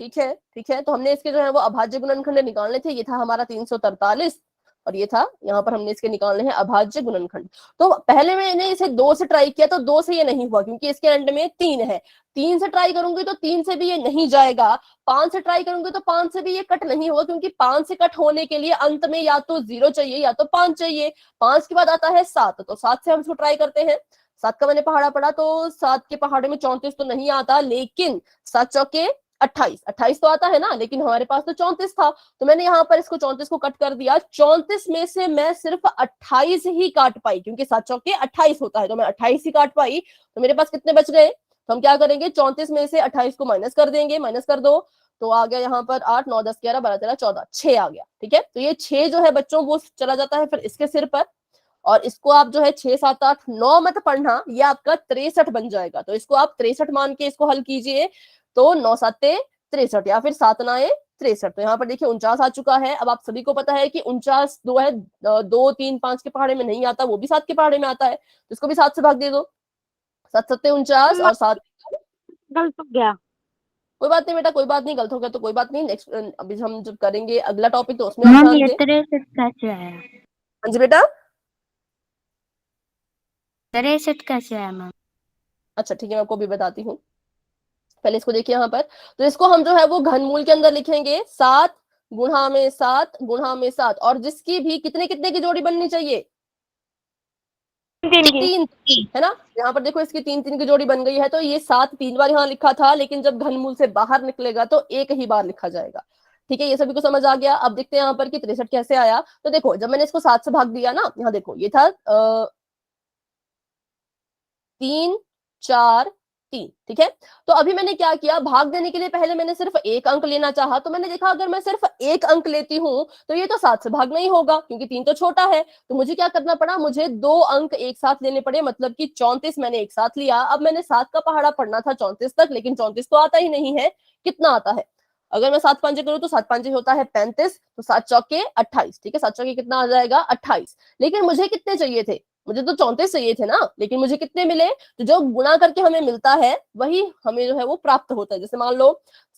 ठीक है, ठीक है। तो हमने इसके जो है वो अभाज्य गुणनखंड निकालने थे। ये था हमारा 343 और ये था, यहाँ पर हमने इसके निकालने हैं अभाज्य गुणनखंड। तो पहले मैंने इसे 2 से ट्राई किया, तो 2 से ये नहीं हुआ, क्योंकि इसके एंड में 3 है। 3 से ट्राई करूंगी तो 3 से भी ये नहीं जाएगा। 5 से ट्राई करूंगी तो 5 से भी ये कट नहीं होगा, क्योंकि 5 से कट होने के लिए अंत में या तो 0 चाहिए या तो 5 चाहिए। 5 के बाद आता है 7, तो 7 से हम इसको ट्राई करते हैं। 7 का मैंने पहाड़ा पढ़ा, तो 7 के पहाड़े में 34 तो नहीं आता, लेकिन 7 चौके 28, 28 तो आता है ना, लेकिन हमारे पास तो 34 था। तो मैंने यहाँ पर इसको 34 को कट कर दिया। 34 में से मैं सिर्फ 28 ही काट पाई, क्योंकि 7 चौके 28 होता है, तो मैं 28 ही काट पाई। तो मेरे पास कितने बच गए, तो हम क्या करेंगे, 34 में से 28 को माइनस कर देंगे। माइनस कर दो तो आ गया यहाँ पर 8 9 10 11 12 13 14, 6 आ गया। ठीक है, तो ये 6 जो है बच्चों वो चला जाता है फिर इसके सिर पर, और इसको आप जो है 6 7 8 9 मत पढ़ना, ये आपका 63 बन जाएगा। तो इसको आप 63 मान के इसको हल कीजिए, तो 9 7 63 या फिर 7 9 63। तो यहाँ पर देखिए 49 आ चुका है। अब आप सभी को पता है कि 49 दो है, 2 3 5 के पहाड़े में नहीं आता, वो भी 7 के पहाड़े में आता है, तो इसको भी 7 से भाग दे दो। 7 7 49 और 7, गलत हो गया। कोई बात नहीं बेटा, कोई बात नहीं, गलत हो गया तो कोई बात नहीं। नेक्स्ट अभी हम जब करेंगे अगला टॉपिक तो उसमें आप मैम ध्यान ये दें। 63 कैसे आया? हाँ जी बेटा। 63 कैसे आया मैम? अच्छा ठीक है, मैं आपको भी बताती हूँ। पहले इसको देखिए यहाँ पर, तो इसको हम जो है वो घनमूल के अंदर लिखेंगे 7 गुणा में 7 गुणा में 7, और जिसकी भी कितने कितने की जोड़ी बननी चाहिए, 3 है ना। यहाँ पर देखो इसकी 3 3 की जोड़ी बन गई है, तो ये 7 3 बार यहाँ लिखा था, लेकिन जब घनमूल से बाहर निकलेगा तो एक ही बार लिखा जाएगा। ठीक है, ये सभी को समझ आ गया। अब देखते हैं यहाँ पर कि 63 कैसे आया। तो देखो जब मैंने इसको 7 से भाग दिया ना, यहाँ देखो ये था 3 4 3। ठीक है, तो अभी मैंने क्या किया, भाग देने के लिए पहले मैंने सिर्फ एक अंक लेना चाहा, तो मैंने देखा अगर मैं सिर्फ एक अंक लेती हूँ तो ये तो 7 से भागना ही होगा, क्योंकि 3 तो छोटा है। तो मुझे क्या करना पड़ा, मुझे 2 अंक एक साथ लेने पड़े, मतलब कि 34 मैंने एक साथ लिया। अब मैंने 7 का पहाड़ा पढ़ना था 34 तक, लेकिन 34 तो आता ही नहीं है। कितना आता है, अगर मैं 7 5 करूँ तो 7 5 होता है 35, तो 7 चौके 28। ठीक है, 7 चौके कितना आ जाएगा 28। लेकिन मुझे कितने चाहिए थे, मुझे तो 34 चाहिए थे ना, लेकिन मुझे कितने मिले, तो जो गुणा करके हमें मिलता है वही हमें जो है वो प्राप्त होता है। जैसे मान लो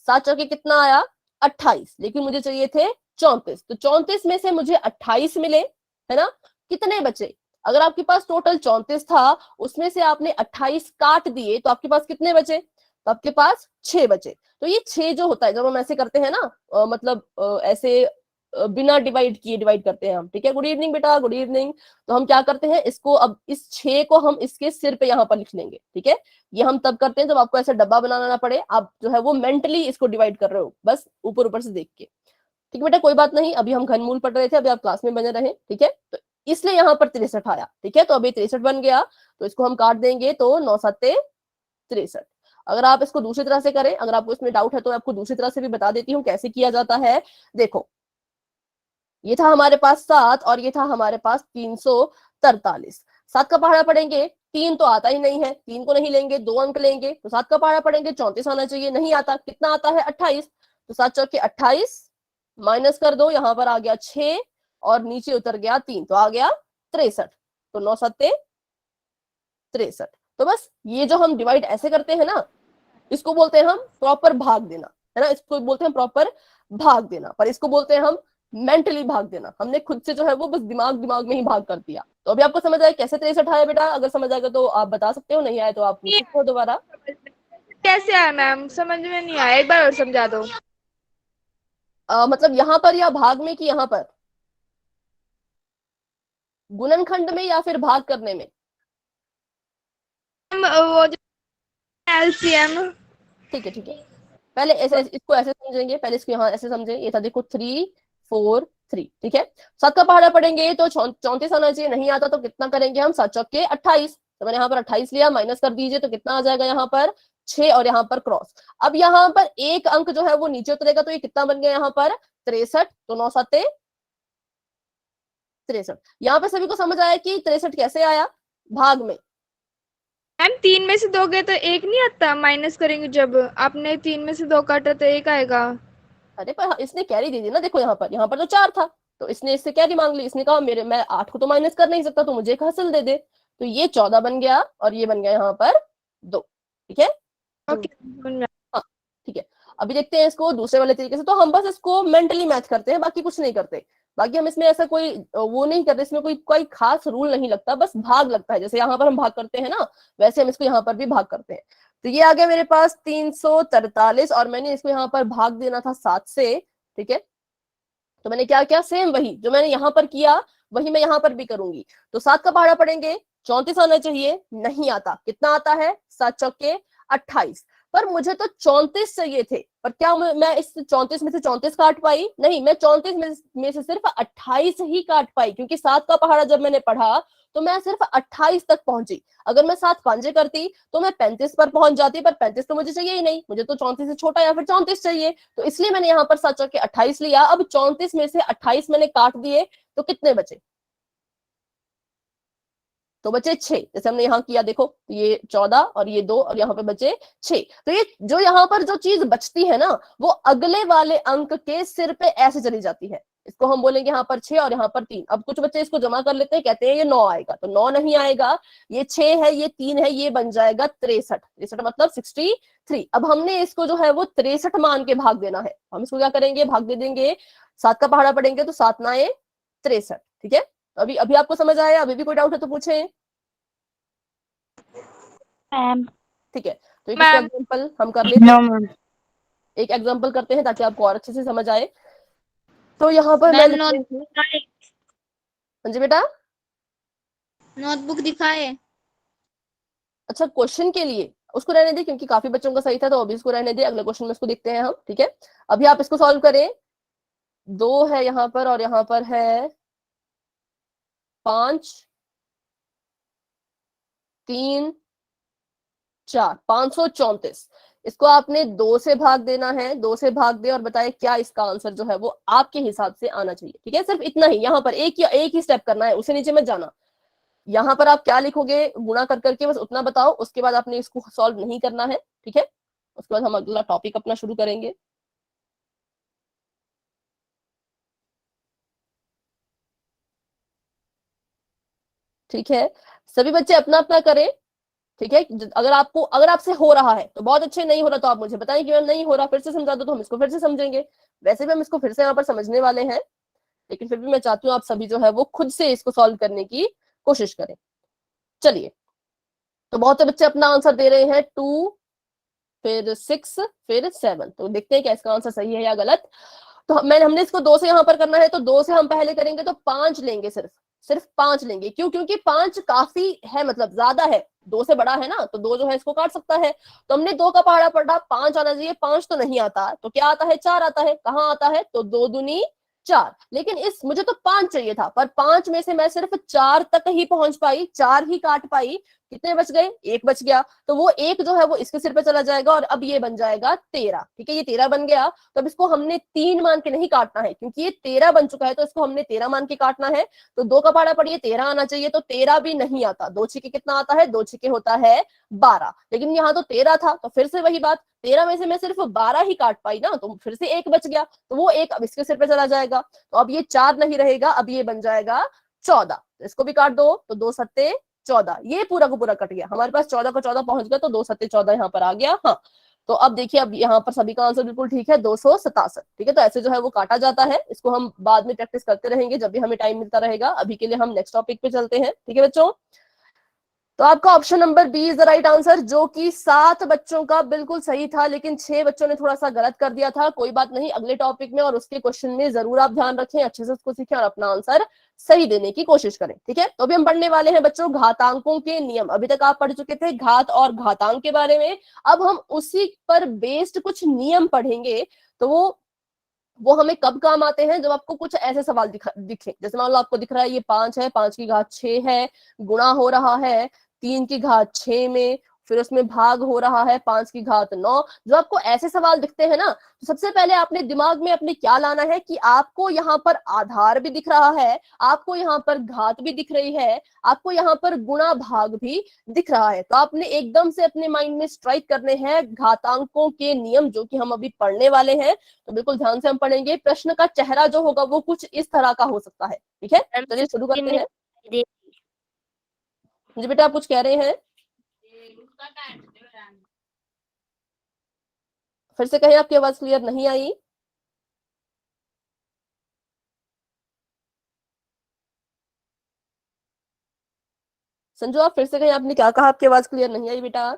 7 चौके कितना आया 28, लेकिन मुझे चाहिए थे 34, तो 34 में से मुझे 28 मिले, है ना। कितने बचे, अगर आपके पास टोटल 34 था, उसमें से आपने 28 काट दिए, तो आपके पास कितने बचे, तो आपके पास 6 बचे। तो ये 6 जो होता है, जब हम ऐसे करते हैं ना, मतलब ऐसे बिना डिवाइड किए डिवाइड करते हैं हम। ठीक है, गुड इवनिंग बेटा, गुड इवनिंग। तो हम क्या करते हैं, इसको अब इस 6 को हम इसके सिर पे यहाँ पर लिख लेंगे। ठीक है, ये हम तब करते हैं जब आपको ऐसा डब्बा बनाना ना पड़े, आप जो है वो मेंटली इसको डिवाइड कर रहे हो, बस ऊपर ऊपर से देख के। ठीक है बेटा, कोई बात नहीं, अभी हम घनमूल पढ़ रहे थे, अभी आप क्लास में बने रहे। ठीक है, तो इसलिए यहाँ पर 63 आया। ठीक है, तो अभी 63 बन गया, तो इसको हम काट देंगे, तो 9 7 63। अगर आप इसको दूसरी तरह से करें, अगर आपको इसमें डाउट है तो मैं आपको दूसरी तरह से भी बता देती हूँ कैसे किया जाता है। देखो ये था हमारे पास 7 और ये था हमारे पास 343। 7 का पहाड़ा पढ़ेंगे, 3 तो आता ही नहीं है, 3 को नहीं लेंगे, 2 अंक लेंगे, तो 7 का पहाड़ा पढ़ेंगे 34 आना चाहिए, नहीं आता, कितना आता है 28। तो 7 चौके 28, माइनस कर दो, यहाँ पर आ गया 6 और नीचे उतर गया 3, तो आ गया 63। तो 9 7 63। तो बस ये जो हम डिवाइड ऐसे करते हैं ना, इसको बोलते हैं हम प्रॉपर भाग देना, है ना, इसको बोलते हैं प्रॉपर भाग देना, पर इसको बोलते हैं हम मेंटली भाग देना। हमने खुद से जो है वो बस दिमाग दिमाग में ही भाग कर दिया। तो अभी आपको समझ आया कैसे 63 आया बेटा, अगर समझ आएगा तो आप बता सकते हो, नहीं आए तो आप पूछ सकते हो दोबारा। कैसे आया मैम, समझ में नहीं आया, एक बार और समझा दो। मतलब यहाँ पर या भाग में, कि यहाँ पर गुणनखंड में या फिर भाग करने में। वो जो एलसीएम। ठीक है ठीक है, पहले ऐसे इसको ऐसे समझेंगे, पहले इसको यहाँ ऐसे समझे, ये था देखो 3 4 3। ठीक है, 7 का पहाड़ा पढ़ेंगे तो 34 आना चाहिए, नहीं आता, तो कितना करेंगे हम, 7 चौके 28। तो मैंने यहाँ पर 28 लिया, माइनस कर दीजिए, तो कितना आ जाएगा यहाँ पर 6 और यहाँ पर क्रॉस। अब यहाँ पर एक अंक जो है वो नीचे उतरेगा, तो ये कितना बन गया यहाँ पर 63, तो 9 7 63। यहाँ पे सभी को समझ आया कि 63 कैसे आया भाग में? मैम 3 में से 2 गए तो 1 नहीं आता, माइनस करेंगे जब। आपने 3 में से 2 काटा तो 1 आएगा। अरे पर इसने कैरी दे दी ना, देखो यहाँ पर तो 4 था, तो इसने इससे कैरी मांग ली। इसने कहा मेरे मैं 8 को तो माइनस कर नहीं सकता, तो मुझे एक हासिल दे दे। तो ये 14 बन गया और ये बन गया यहाँ पर 2। ठीक है, ओके समझ में हाँ ठीक है। अभी देखते हैं इसको दूसरे वाले तरीके से। तो हम बस इसको मेंटली मैच करते हैं, बाकी कुछ नहीं करते। बाकी हम इसमें ऐसा कोई वो नहीं करते, इसमें कोई कोई खास रूल नहीं लगता, बस भाग लगता है। जैसे यहाँ पर हम भाग करते हैं ना, वैसे हम इसको यहाँ पर भी भाग करते हैं। तो ये आ गया मेरे पास 343 और मैंने इसको यहाँ पर भाग देना था 7 से। ठीक है, तो मैंने क्या किया, सेम वही जो मैंने यहाँ पर किया वही मैं यहाँ पर भी करूंगी। तो 7 का पहाड़ा पड़ेंगे, 34 आना चाहिए, नहीं आता। कितना आता है? 7 चौके 28। पर मुझे तो 34 चाहिए थे, पर क्या मैं इस 34 में से 34 काट पाई? नहीं, मैं 34 में से सिर्फ 28 ही काट पाई, क्योंकि 7 का पहाड़ा जब मैंने पढ़ा तो मैं सिर्फ 28 तक पहुंची। अगर मैं 7 पांजे करती तो मैं 35 पर पहुंच जाती, पर 35 तो मुझे चाहिए ही नहीं, मुझे तो 34 से छोटा या फिर 34 चाहिए। तो इसलिए मैंने यहाँ पर 7 चौके 28 लिया। अब 34 में से 28 मैंने काट दिए, तो कितने बचे? तो बचे 6। जैसे हमने यहाँ किया, देखो ये 14 और ये 2 और यहाँ पे बचे 6। तो ये जो यहाँ पर जो चीज बचती है ना, वो अगले वाले अंक के सिर पे ऐसे चली जाती है। इसको हम बोलेंगे यहाँ पर 6 और यहाँ पर 3। अब कुछ बच्चे इसको जमा कर लेते हैं, कहते हैं ये 9 आएगा, तो 9 नहीं आएगा। ये 6 है, ये 3 है, ये बन जाएगा 63। 63 मतलब 63। अब हमने इसको जो है वो 63 मान के भाग देना है। हम इसको क्या करेंगे, भाग दे देंगे। 7 का पहाड़ा पड़ेंगे तो 7 9 63। ठीक है, अभी अभी आपको समझ आया? अभी भी कोई डाउट है तो पूछे। मैम। ठीक है, तो एक मैम एग्जांपल हम कर लेते नो हैं। मैम। एक एग्जांपल करते हैं ताकि आपको और अच्छे से समझ आए। तो यहाँ पर मैं मैम लिखती हूँ। हाँ जी बेटा। नोटबुक दिखाए। अच्छा, क्वेश्चन के लिए उसको रहने दे, क्योंकि काफी बच्चों का सही था, तो अभी इसको रहने दे। अगले क्वेश्चन में इसको देखते हैं हम। ठीक है, अभी आप इसको सॉल्व करें। 2 है यहाँ पर और यहाँ पर है 5 3 4, 534। इसको आपने 2 से भाग देना है। 2 से भाग दे और बताए क्या इसका आंसर जो है वो आपके हिसाब से आना चाहिए। ठीक है, सिर्फ इतना ही। यहाँ पर एक ही स्टेप करना है, उसे नीचे मत जाना। यहाँ पर आप क्या लिखोगे गुणा कर करके, बस उतना बताओ। उसके बाद आपने इसको सॉल्व नहीं करना है। ठीक है, उसके बाद हम अगला टॉपिक अपना शुरू करेंगे। ठीक है, सभी बच्चे अपना अपना करें। ठीक है, अगर आपसे हो रहा है तो बहुत अच्छे, नहीं हो रहा तो आप मुझे बताएं कि नहीं हो रहा, फिर से समझा दो तो हम इसको फिर से समझेंगे। वैसे भी हम इसको फिर से यहाँ पर समझने वाले हैं, लेकिन फिर भी मैं चाहती हूँ आप सभी जो है वो खुद से इसको सॉल्व करने की कोशिश करें। चलिए, तो बहुत से बच्चे अपना आंसर दे रहे हैं 2 फिर 6 फिर 7। तो देखते हैं क्या इसका आंसर सही है या गलत। तो हमने इसको 2 से यहाँ पर करना है, तो 2 से हम पहले करेंगे तो 5 लेंगे। सिर्फ 5 लेंगे। क्यों? क्योंकि 5 काफी है, मतलब ज्यादा है। 2 से बड़ा है ना, तो 2 जो है इसको काट सकता है। तो हमने 2 का पहाड़ा पढ़ा, 5 आना चाहिए। 5 तो नहीं आता, तो क्या आता है? 4 आता है। कहाँ आता है? तो 2 दूनी 4। लेकिन मुझे तो 5 चाहिए था, पर 5 में से मैं सिर्फ 4 तक ही पहुंच पाई, 4 ही काट पाई। कितने बच गए? 1 बच गया। तो वो 1 जो है वो इसके सिर पे चला जाएगा और अब ये बन जाएगा 13। ठीक है, ये 13 बन गया। तो अब इसको हमने 3 मान के नहीं काटना है, क्योंकि ये 13 बन चुका है, तो इसको हमने 13 मान के काटना है। तो 2 का पहाड़ा पड़िए, 13 आना चाहिए, तो 13 भी नहीं आता। 2 छिके कितना आता है? 2 छिके होता है 12। लेकिन यहाँ तो 13 था, तो फिर से वही बात, 13 में से मैं सिर्फ 12 ही काट पाई ना, तो फिर से 1 बच गया। तो वो 1 अब इसके सिर पे चला जाएगा। तो अब ये 4 नहीं रहेगा, अब ये बन जाएगा 14। इसको भी काट दो, तो 2 सत्ते 14। ये पूरा का पूरा कट गया हमारे पास, 14 का 14 पहुंच गया, तो 2 सत्ते 14 यहाँ पर आ गया। हाँ, तो अब देखिए, अब यहाँ पर सभी का आंसर बिल्कुल ठीक है, 267। ठीक है, तो ऐसे जो है वो काटा जाता है। इसको हम बाद में प्रैक्टिस करते रहेंगे जब भी हमें टाइम मिलता रहेगा। अभी के लिए हम नेक्स्ट टॉपिक पे चलते हैं। ठीक है बच्चों, तो आपका option number B is the right answer, जो कि 7 बच्चों का बिल्कुल सही था, लेकिन 6 बच्चों ने थोड़ा सा गलत कर दिया था। कोई बात नहीं, अगले टॉपिक में और उसके क्वेश्चन में जरूर आप ध्यान रखें, अच्छे से उसको सीखें और अपना आंसर सही देने की कोशिश करें। ठीक है, तो अभी हम पढ़ने वाले हैं बच्चों घातांकों के नियम। अभी तक आप पढ़ चुके थे घात और घातांक के बारे में। अब हम उसी पर बेस्ड कुछ नियम पढ़ेंगे। तो वो हमें कब काम आते हैं? जब आपको कुछ ऐसे सवाल दिखे, जैसे मान लो आपको दिख रहा है ये 5 है, 5 की घात 6 है, गुणा हो रहा है 3 की घात 6 में, फिर उसमें भाग हो रहा है 5 की घात 9। जो आपको ऐसे सवाल दिखते हैं ना, तो सबसे पहले आपने दिमाग में अपने क्या लाना है कि आपको यहाँ पर आधार भी दिख रहा है, आपको यहाँ पर घात भी दिख रही है, आपको यहाँ पर गुणा भाग भी दिख रहा है। तो आपने एकदम से अपने माइंड में स्ट्राइक करने हैं घातांकों के नियम, जो कि हम अभी पढ़ने वाले हैं। तो बिल्कुल ध्यान से हम पढ़ेंगे। प्रश्न का चेहरा जो होगा वो कुछ इस तरह का हो सकता है। ठीक है, चलिए शुरू करते हैं। जी बेटा, आप कुछ कह रहे हैं? फिर से कहें, आपकी आवाज क्लियर नहीं आई। संजू, आप फिर से कहें, आपने क्या कहा? आपकी आवाज क्लियर नहीं आई बेटा।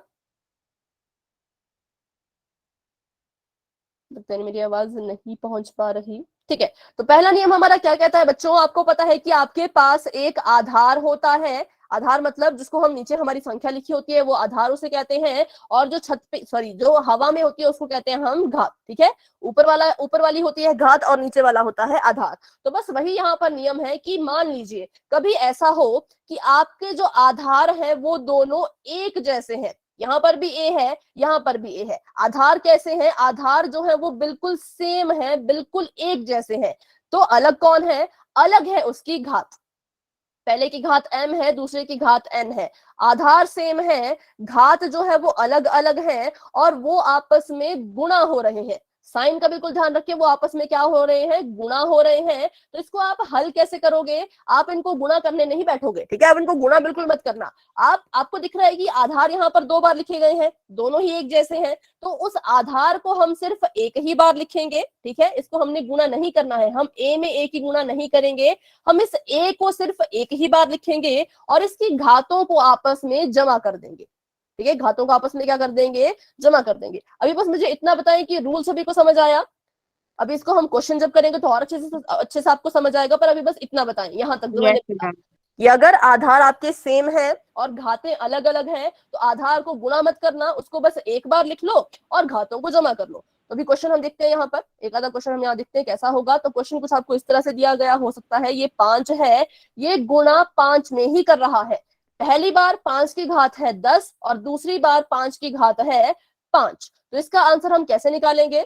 लगता है मेरी आवाज नहीं पहुंच पा रही। ठीक है, तो पहला नियम हमारा क्या कहता है बच्चों? आपको पता है कि आपके पास एक आधार होता है। आधार मतलब जिसको हम नीचे हमारी संख्या लिखी होती है वो आधार उसे कहते हैं, और जो छत पे जो हवा में होती है उसको कहते हैं हम घात। ठीक है, ऊपर वाली होती है घात और नीचे वाला होता है आधार। तो बस वही यहाँ पर नियम है कि मान लीजिए कभी ऐसा हो कि आपके जो आधार है वो दोनों एक जैसे हैं, यहाँ पर भी ए है, यहाँ पर भी ए है। आधार कैसे हैं? आधार जो है वो बिल्कुल सेम है, बिल्कुल एक जैसे हैं। तो अलग कौन है? अलग है उसकी घात। पहले की घात m है, दूसरे की घात n है। आधार सेम है, घात जो है वो अलग अलग है, और वो आपस में गुणा हो रहे हैं। साइन का बिल्कुल ध्यान रखिए, वो आपस में क्या हो रहे हैं? गुणा हो रहे हैं। तो इसको आप हल कैसे करोगे? आप इनको गुणा करने नहीं बैठोगे। ठीक है, आप इनको गुणा बिल्कुल मत करना। आपको दिख रहा है कि आधार यहाँ पर 2 बार लिखे गए हैं, दोनों ही एक जैसे हैं, तो उस आधार को हम सिर्फ एक ही बार लिखेंगे। ठीक है, इसको हमने गुणा नहीं करना है, हम ए में ए की गुणा नहीं करेंगे, हम इस ए को सिर्फ एक ही बार लिखेंगे और इसकी घातों को आपस में जमा कर देंगे। ठीक है, घातों को आपस में क्या कर देंगे? जमा कर देंगे। अभी बस मुझे इतना बताएं कि रूल सभी को समझ आया? अभी इसको हम क्वेश्चन जब करेंगे तो और अच्छे से आपको समझ आएगा, पर अभी बस इतना बताएं यहाँ तक जो मैंने बताया कि अगर आधार आपके सेम है और घातें अलग अलग हैं तो आधार को गुणा मत करना, उसको बस एक बार लिख लो और घातों को जमा कर लो। तो अभी क्वेश्चन हम देखते हैं, यहाँ पर एक आधा क्वेश्चन हम यहाँ देखते हैं कैसा होगा। तो क्वेश्चन कुछ आपको इस तरह से दिया गया हो सकता है, ये 5 है, ये गुणा 5 में ही कर रहा है। पहली बार 5 की घात है 10 और दूसरी बार 5 की घात है 5। तो इसका आंसर हम कैसे निकालेंगे?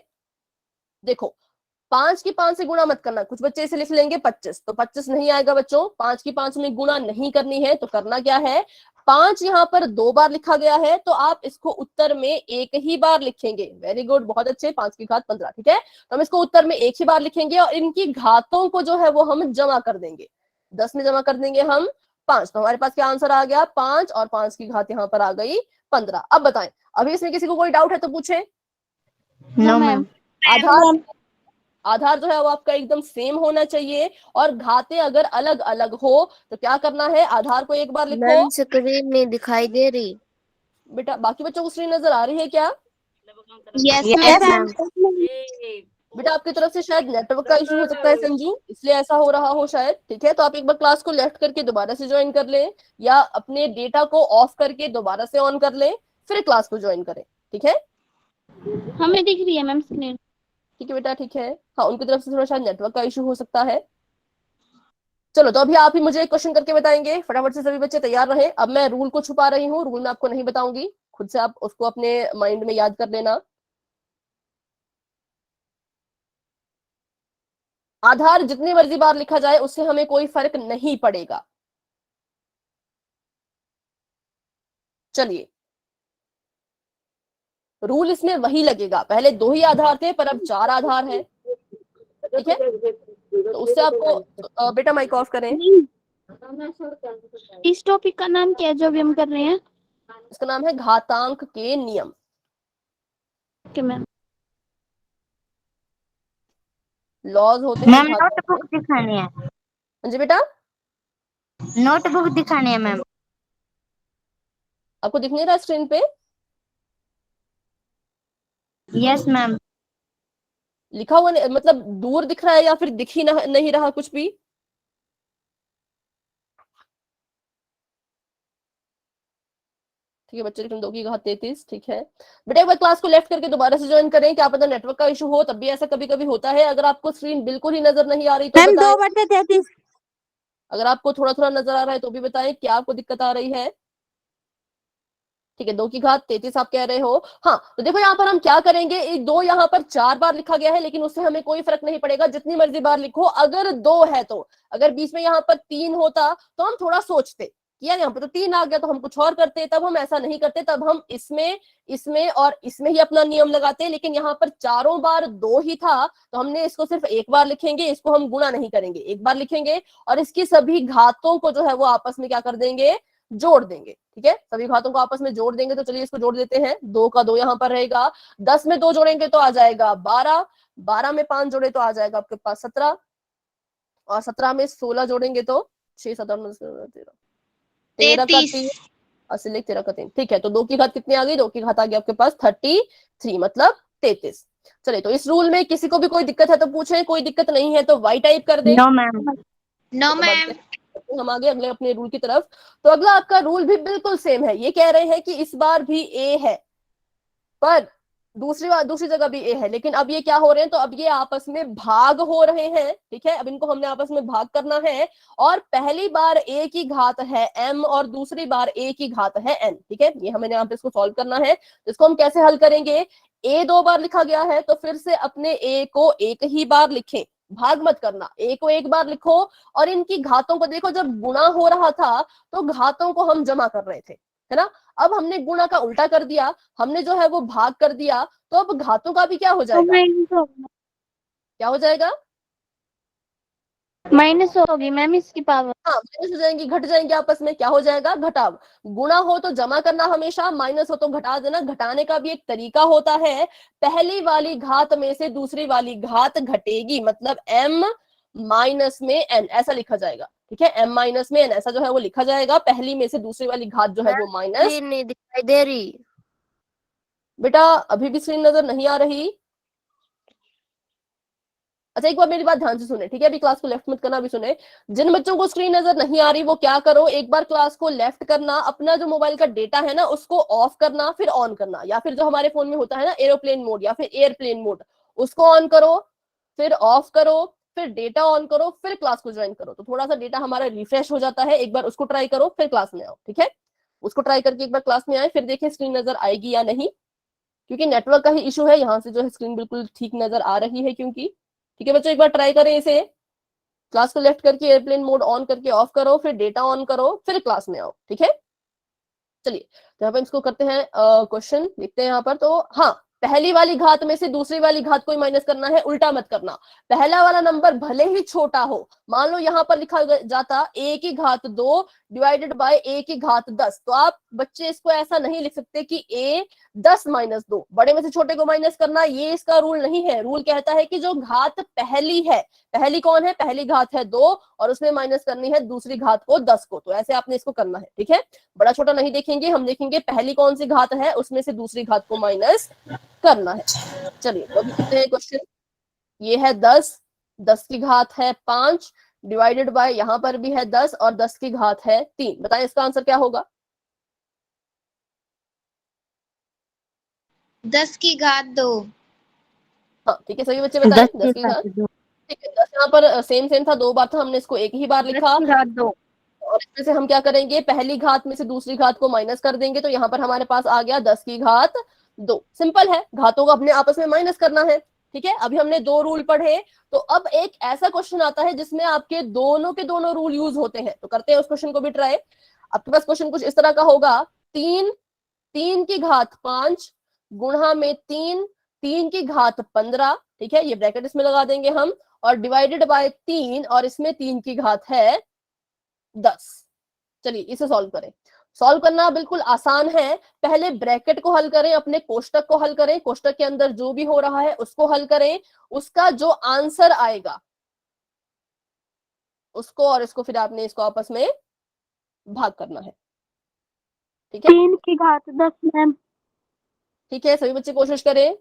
देखो, 5 की 5 से गुणा मत करना, कुछ बच्चे इसे लिख लेंगे 25, तो 25 नहीं आएगा बच्चों। 5 की 5 में गुणा नहीं करनी है, तो करना क्या है? 5 यहाँ पर 2 बार लिखा गया है, तो आप इसको उत्तर में एक ही बार लिखेंगे। वेरी गुड, बहुत अच्छे। 5 की घात 15। ठीक है, तो हम इसको उत्तर में एक ही बार लिखेंगे और इनकी घातों को जो है वो हम जमा कर देंगे। 10 में जमा कर देंगे हम 5, तो हमारे पास क्या आंसर आ गया? 5, और 5 की घात यहाँ पर आ गई 15। अब बताएं, अभी इसमें किसी को कोई डाउट है तो पूछे। No ma'am. आधार जो है वो आपका एकदम सेम होना चाहिए, और घातें अगर अलग अलग हो तो क्या करना है? आधार को एक बार लिखो। मैम स्क्रीन नहीं दिखाई दे रही। बेटा, बाकी बच्चों को स्क्रीन नजर आ रही है क्या? Yes ma'am. बेटा, आपकी तरफ से शायद नेटवर्क का इशू हो सकता है संजू, इसलिए ऐसा हो रहा हो शायद। ठीक है, तो आप एक बार क्लास को लेफ्ट करके दोबारा से ज्वाइन कर लें, या अपने डेटा को ऑफ करके दोबारा से ऑन कर लें, फिर क्लास को ज्वाइन करें। ठीक है, हमें दिख रही है मैम स्क्रीन। ठीक है बेटा, ठीक है। हाँ, उनकी तरफ से थोड़ा शायद नेटवर्क का इशू हो सकता है। चलो, तो अभी आप ही मुझे एक क्वेश्चन करके बताएंगे। फटाफट से सभी बच्चे तैयार रहे। अब मैं रूल को छुपा रही हूँ, रूल मैं आपको नहीं बताऊंगी, खुद से आप उसको अपने माइंड में याद कर लेना। आधार जितनी मर्जी बार लिखा जाए उससे हमें कोई फर्क नहीं पड़ेगा। चलिए, रूल इसमें वही लगेगा। पहले 2 ही आधार थे, पर अब 4 आधार है। ठीक है, तो उससे आपको बेटा माइक ऑफ करें। इस टॉपिक का नाम क्या है जो अभी हम कर रहे हैं? इसका नाम है घातांक के नियम। Okay ma'am. लॉज होते हैं मैम घातांक नोटबुक के। दिखानी है, हाँ जी बेटा, नोटबुक दिखानी है मैम। आपको दिख नहीं रहा स्क्रीन पे? Yes ma'am. लिखा हुआ मतलब दूर दिख रहा है या फिर दिख ही नहीं रहा कुछ भी? ठीक है बच्चे, लेकिन 2 की घात 33। ठीक है बेटा, एक बार क्लास को लेफ्ट करके दोबारा से ज्वाइन करें, क्या पता नेटवर्क का इशू हो, तब भी ऐसा कभी कभी होता है। अगर आपको स्क्रीन बिल्कुल ही नजर नहीं आ रही तो मैम बताएं। 2/33। अगर आपको थोड़ा थोड़ा नजर आ रहा है तो भी बताएं क्या आपको दिक्कत आ रही है। ठीक है, 2 की घात 33 आप कह रहे हो। हाँ, तो देखो यहाँ पर हम क्या करेंगे, 2 यहाँ पर 4 बार लिखा गया है, लेकिन उससे हमें कोई फर्क नहीं पड़ेगा, जितनी मर्जी बार लिखो। अगर 2 है तो, अगर बीच में यहाँ पर 3 होता तो हम थोड़ा सोचते कि यार यहाँ पर तो 3 आ गया तो हम कुछ और करते, तब हम ऐसा नहीं करते, तब हम इसमें इसमें और इसमें ही अपना नियम लगाते। लेकिन यहाँ पर चारों बार 2 ही था, तो हमने इसको सिर्फ एक बार लिखेंगे, इसको हम गुणा नहीं करेंगे, एक बार लिखेंगे और इसकी सभी घातों को जो है वो आपस में क्या कर देंगे, जोड़ देंगे। ठीक है, सभी घातों को आपस में जोड़ देंगे। तो चलिए इसको जोड़ देते हैं। 2 का 2 यहाँ पर रहेगा, 10 में 2 जोड़ेंगे तो आ जाएगा 12, 12 में 5 जोड़े तो आ जाएगा आपके पास 17, और 17 में 16 जोड़ेंगे तो 6 7 13 13 का 3 असलिक 13 का 3। ठीक है, तो 2 की घात कितनी आ गई, 2 की घात आ गई आपके पास 33, मतलब 33। चलिए, तो इस रूल में किसी को भी कोई दिक्कत है तो पूछे, कोई दिक्कत नहीं है तो वाई टाइप कर दे। No ma'am. No ma'am. हम आगे अगले अपने रूल की तरफ। तो अगला आपका रूल भी बिल्कुल सेम है। ये कह रहे हैं कि इस बार भी ए है, पर दूसरी जगह भी ए है, लेकिन अब ये क्या हो रहे हैं, तो अब ये आपस में भाग हो रहे हैं। ठीक है, अब इनको हमने आपस में भाग करना है, और पहली बार ए की घात है m और दूसरी बार ए की घात है n। ठीक है, ये हमें यहाँ पे इसको सॉल्व करना है। तो इसको हम कैसे हल करेंगे, ए 2 बार लिखा गया है तो फिर से अपने ए को एक ही बार लिखें, भाग मत करना, ए को एक बार लिखो। और इनकी घातों को देखो, जब गुणा हो रहा था तो घातों को हम जमा कर रहे थे, है ना। अब हमने गुणा का उल्टा कर दिया, हमने जो है वो भाग कर दिया, तो अब घातों का भी क्या हो जाएगा, क्या हो जाएगा, माइनस होगी मैम इसकी पावर। हाँ माइनस हो जाएंगी, घट जाएंगे आपस में, क्या हो जाएगा, घटाव। गुणा हो तो जमा करना हमेशा, माइनस हो तो घटा देना। घटाने का भी एक तरीका होता है, पहली वाली घात में से दूसरी वाली घात घटेगी, मतलब m माइनस में n ऐसा लिखा जाएगा। ठीक है, m माइनस में n ऐसा जो है वो लिखा जाएगा, पहली में से दूसरी वाली घात जो है वो माइनस। स्क्रीन नहीं दिखाई दे रही। बेटा अभी भी स्क्रीन नजर नहीं आ रही। अच्छा, एक बार मेरी बात ध्यान से सुने, ठीक है, अभी क्लास को लेफ्ट मत करना, अभी सुने। जिन बच्चों को स्क्रीन नजर नहीं आ रही वो क्या करो, एक बार क्लास को लेफ्ट करना, अपना जो मोबाइल का डेटा है ना उसको ऑफ करना, फिर ऑन करना, या फिर जो हमारे फोन में होता है ना एरोप्लेन मोड या फिर एयरप्लेन मोड, उसको ऑन करो, फिर ऑफ करो, फिर डेटा ऑन करो, फिर क्लास को ज्वाइन करो। तो थोड़ा सा डेटा हमारा रिफ्रेश हो जाता है। एक बार उसको ट्राई करो, फिर क्लास में आओ। ठीक है, उसको ट्राई करके एक बार क्लास में आए, फिर देखें स्क्रीन नजर आएगी या नहीं, क्योंकि नेटवर्क का ही इशू है, यहाँ से जो है स्क्रीन बिल्कुल ठीक नजर आ रही है क्योंकि। ठीक है बच्चों, एक बार ट्राई करें इसे, क्लास को लेफ्ट करके एयरप्लेन मोड ऑन करके ऑफ करो, फिर डेटा ऑन करो, फिर क्लास में आओ। ठीक है, चलिए तो यहाँ पर इसको करते हैं क्वेश्चन, देखते हैं यहाँ पर। तो हाँ, पहली वाली घात में से दूसरी वाली घात को ही माइनस करना है, उल्टा मत करना। पहला वाला नंबर भले ही छोटा हो, मान लो यहाँ पर लिखा जाता a की घात 2 डिवाइडेड बाय a की घात 10, तो आप बच्चे इसको ऐसा नहीं लिख सकते कि a 10 माइनस 2, बड़े में से छोटे को माइनस करना, ये इसका रूल नहीं है। रूल कहता है कि जो घात पहली है, पहली कौन है, पहली घात है 2, और उसमें माइनस करनी है दूसरी घात को 10 को। तो ऐसे आपने इसको करना है। ठीक है, बड़ा छोटा नहीं देखेंगे, हम देखेंगे पहली कौन सी घात है उसमें से दूसरी घात को माइनस करना है। चलिए तो अभी देखते हैं क्वेश्चन। ये है 10, 10 की घात है 5 डिवाइडेड बाय, यहाँ पर भी है 10 और 10 की घात है 3। बताएं इसका आंसर क्या होगा। 10 की घात 2। हाँ ठीक है, सभी बच्चे बताएं 10 10 की के घात। साथ 2। ठीक है, 10 यहाँ पर सेम सेम था, 2 बार था, हमने इसको एक ही बार 10 लिखा। की घात 2। और इसमें से हम क्या करेंगे, पहली घात में से दूसरी घात को माइनस कर देंगे, तो यहाँ पर हमारे पास आ गया 10 की घात 2। सिंपल है, घातों को अपने आपस में माइनस करना है। ठीक है, अभी हमने 2 रूल पढ़े, तो अब एक ऐसा क्वेश्चन आता है जिसमें आपके दोनों के दोनों रूल यूज होते हैं। तो करते हैं उस क्वेश्चन को भी ट्राई। आपके पास क्वेश्चन कुछ इस तरह का होगा, 3 की घात 5 गुणा में 3 की घात 15। ठीक है, ये ब्रैकेट इसमें लगा देंगे हम, और डिवाइडेड बाय 3, और इसमें 3 की घात है 10। चलिए इसे सॉल्व करें। सॉल्व करना बिल्कुल आसान है, पहले ब्रैकेट को हल करें, अपने कोष्टक को हल करें, कोष्टक के अंदर जो भी हो रहा है उसको हल करें, उसका जो आंसर आएगा उसको और इसको फिर आपने इसको आपस में भाग करना है। ठीक है, 3 की घात 10 मैम। ठीक है, सभी बच्चे कोशिश करें।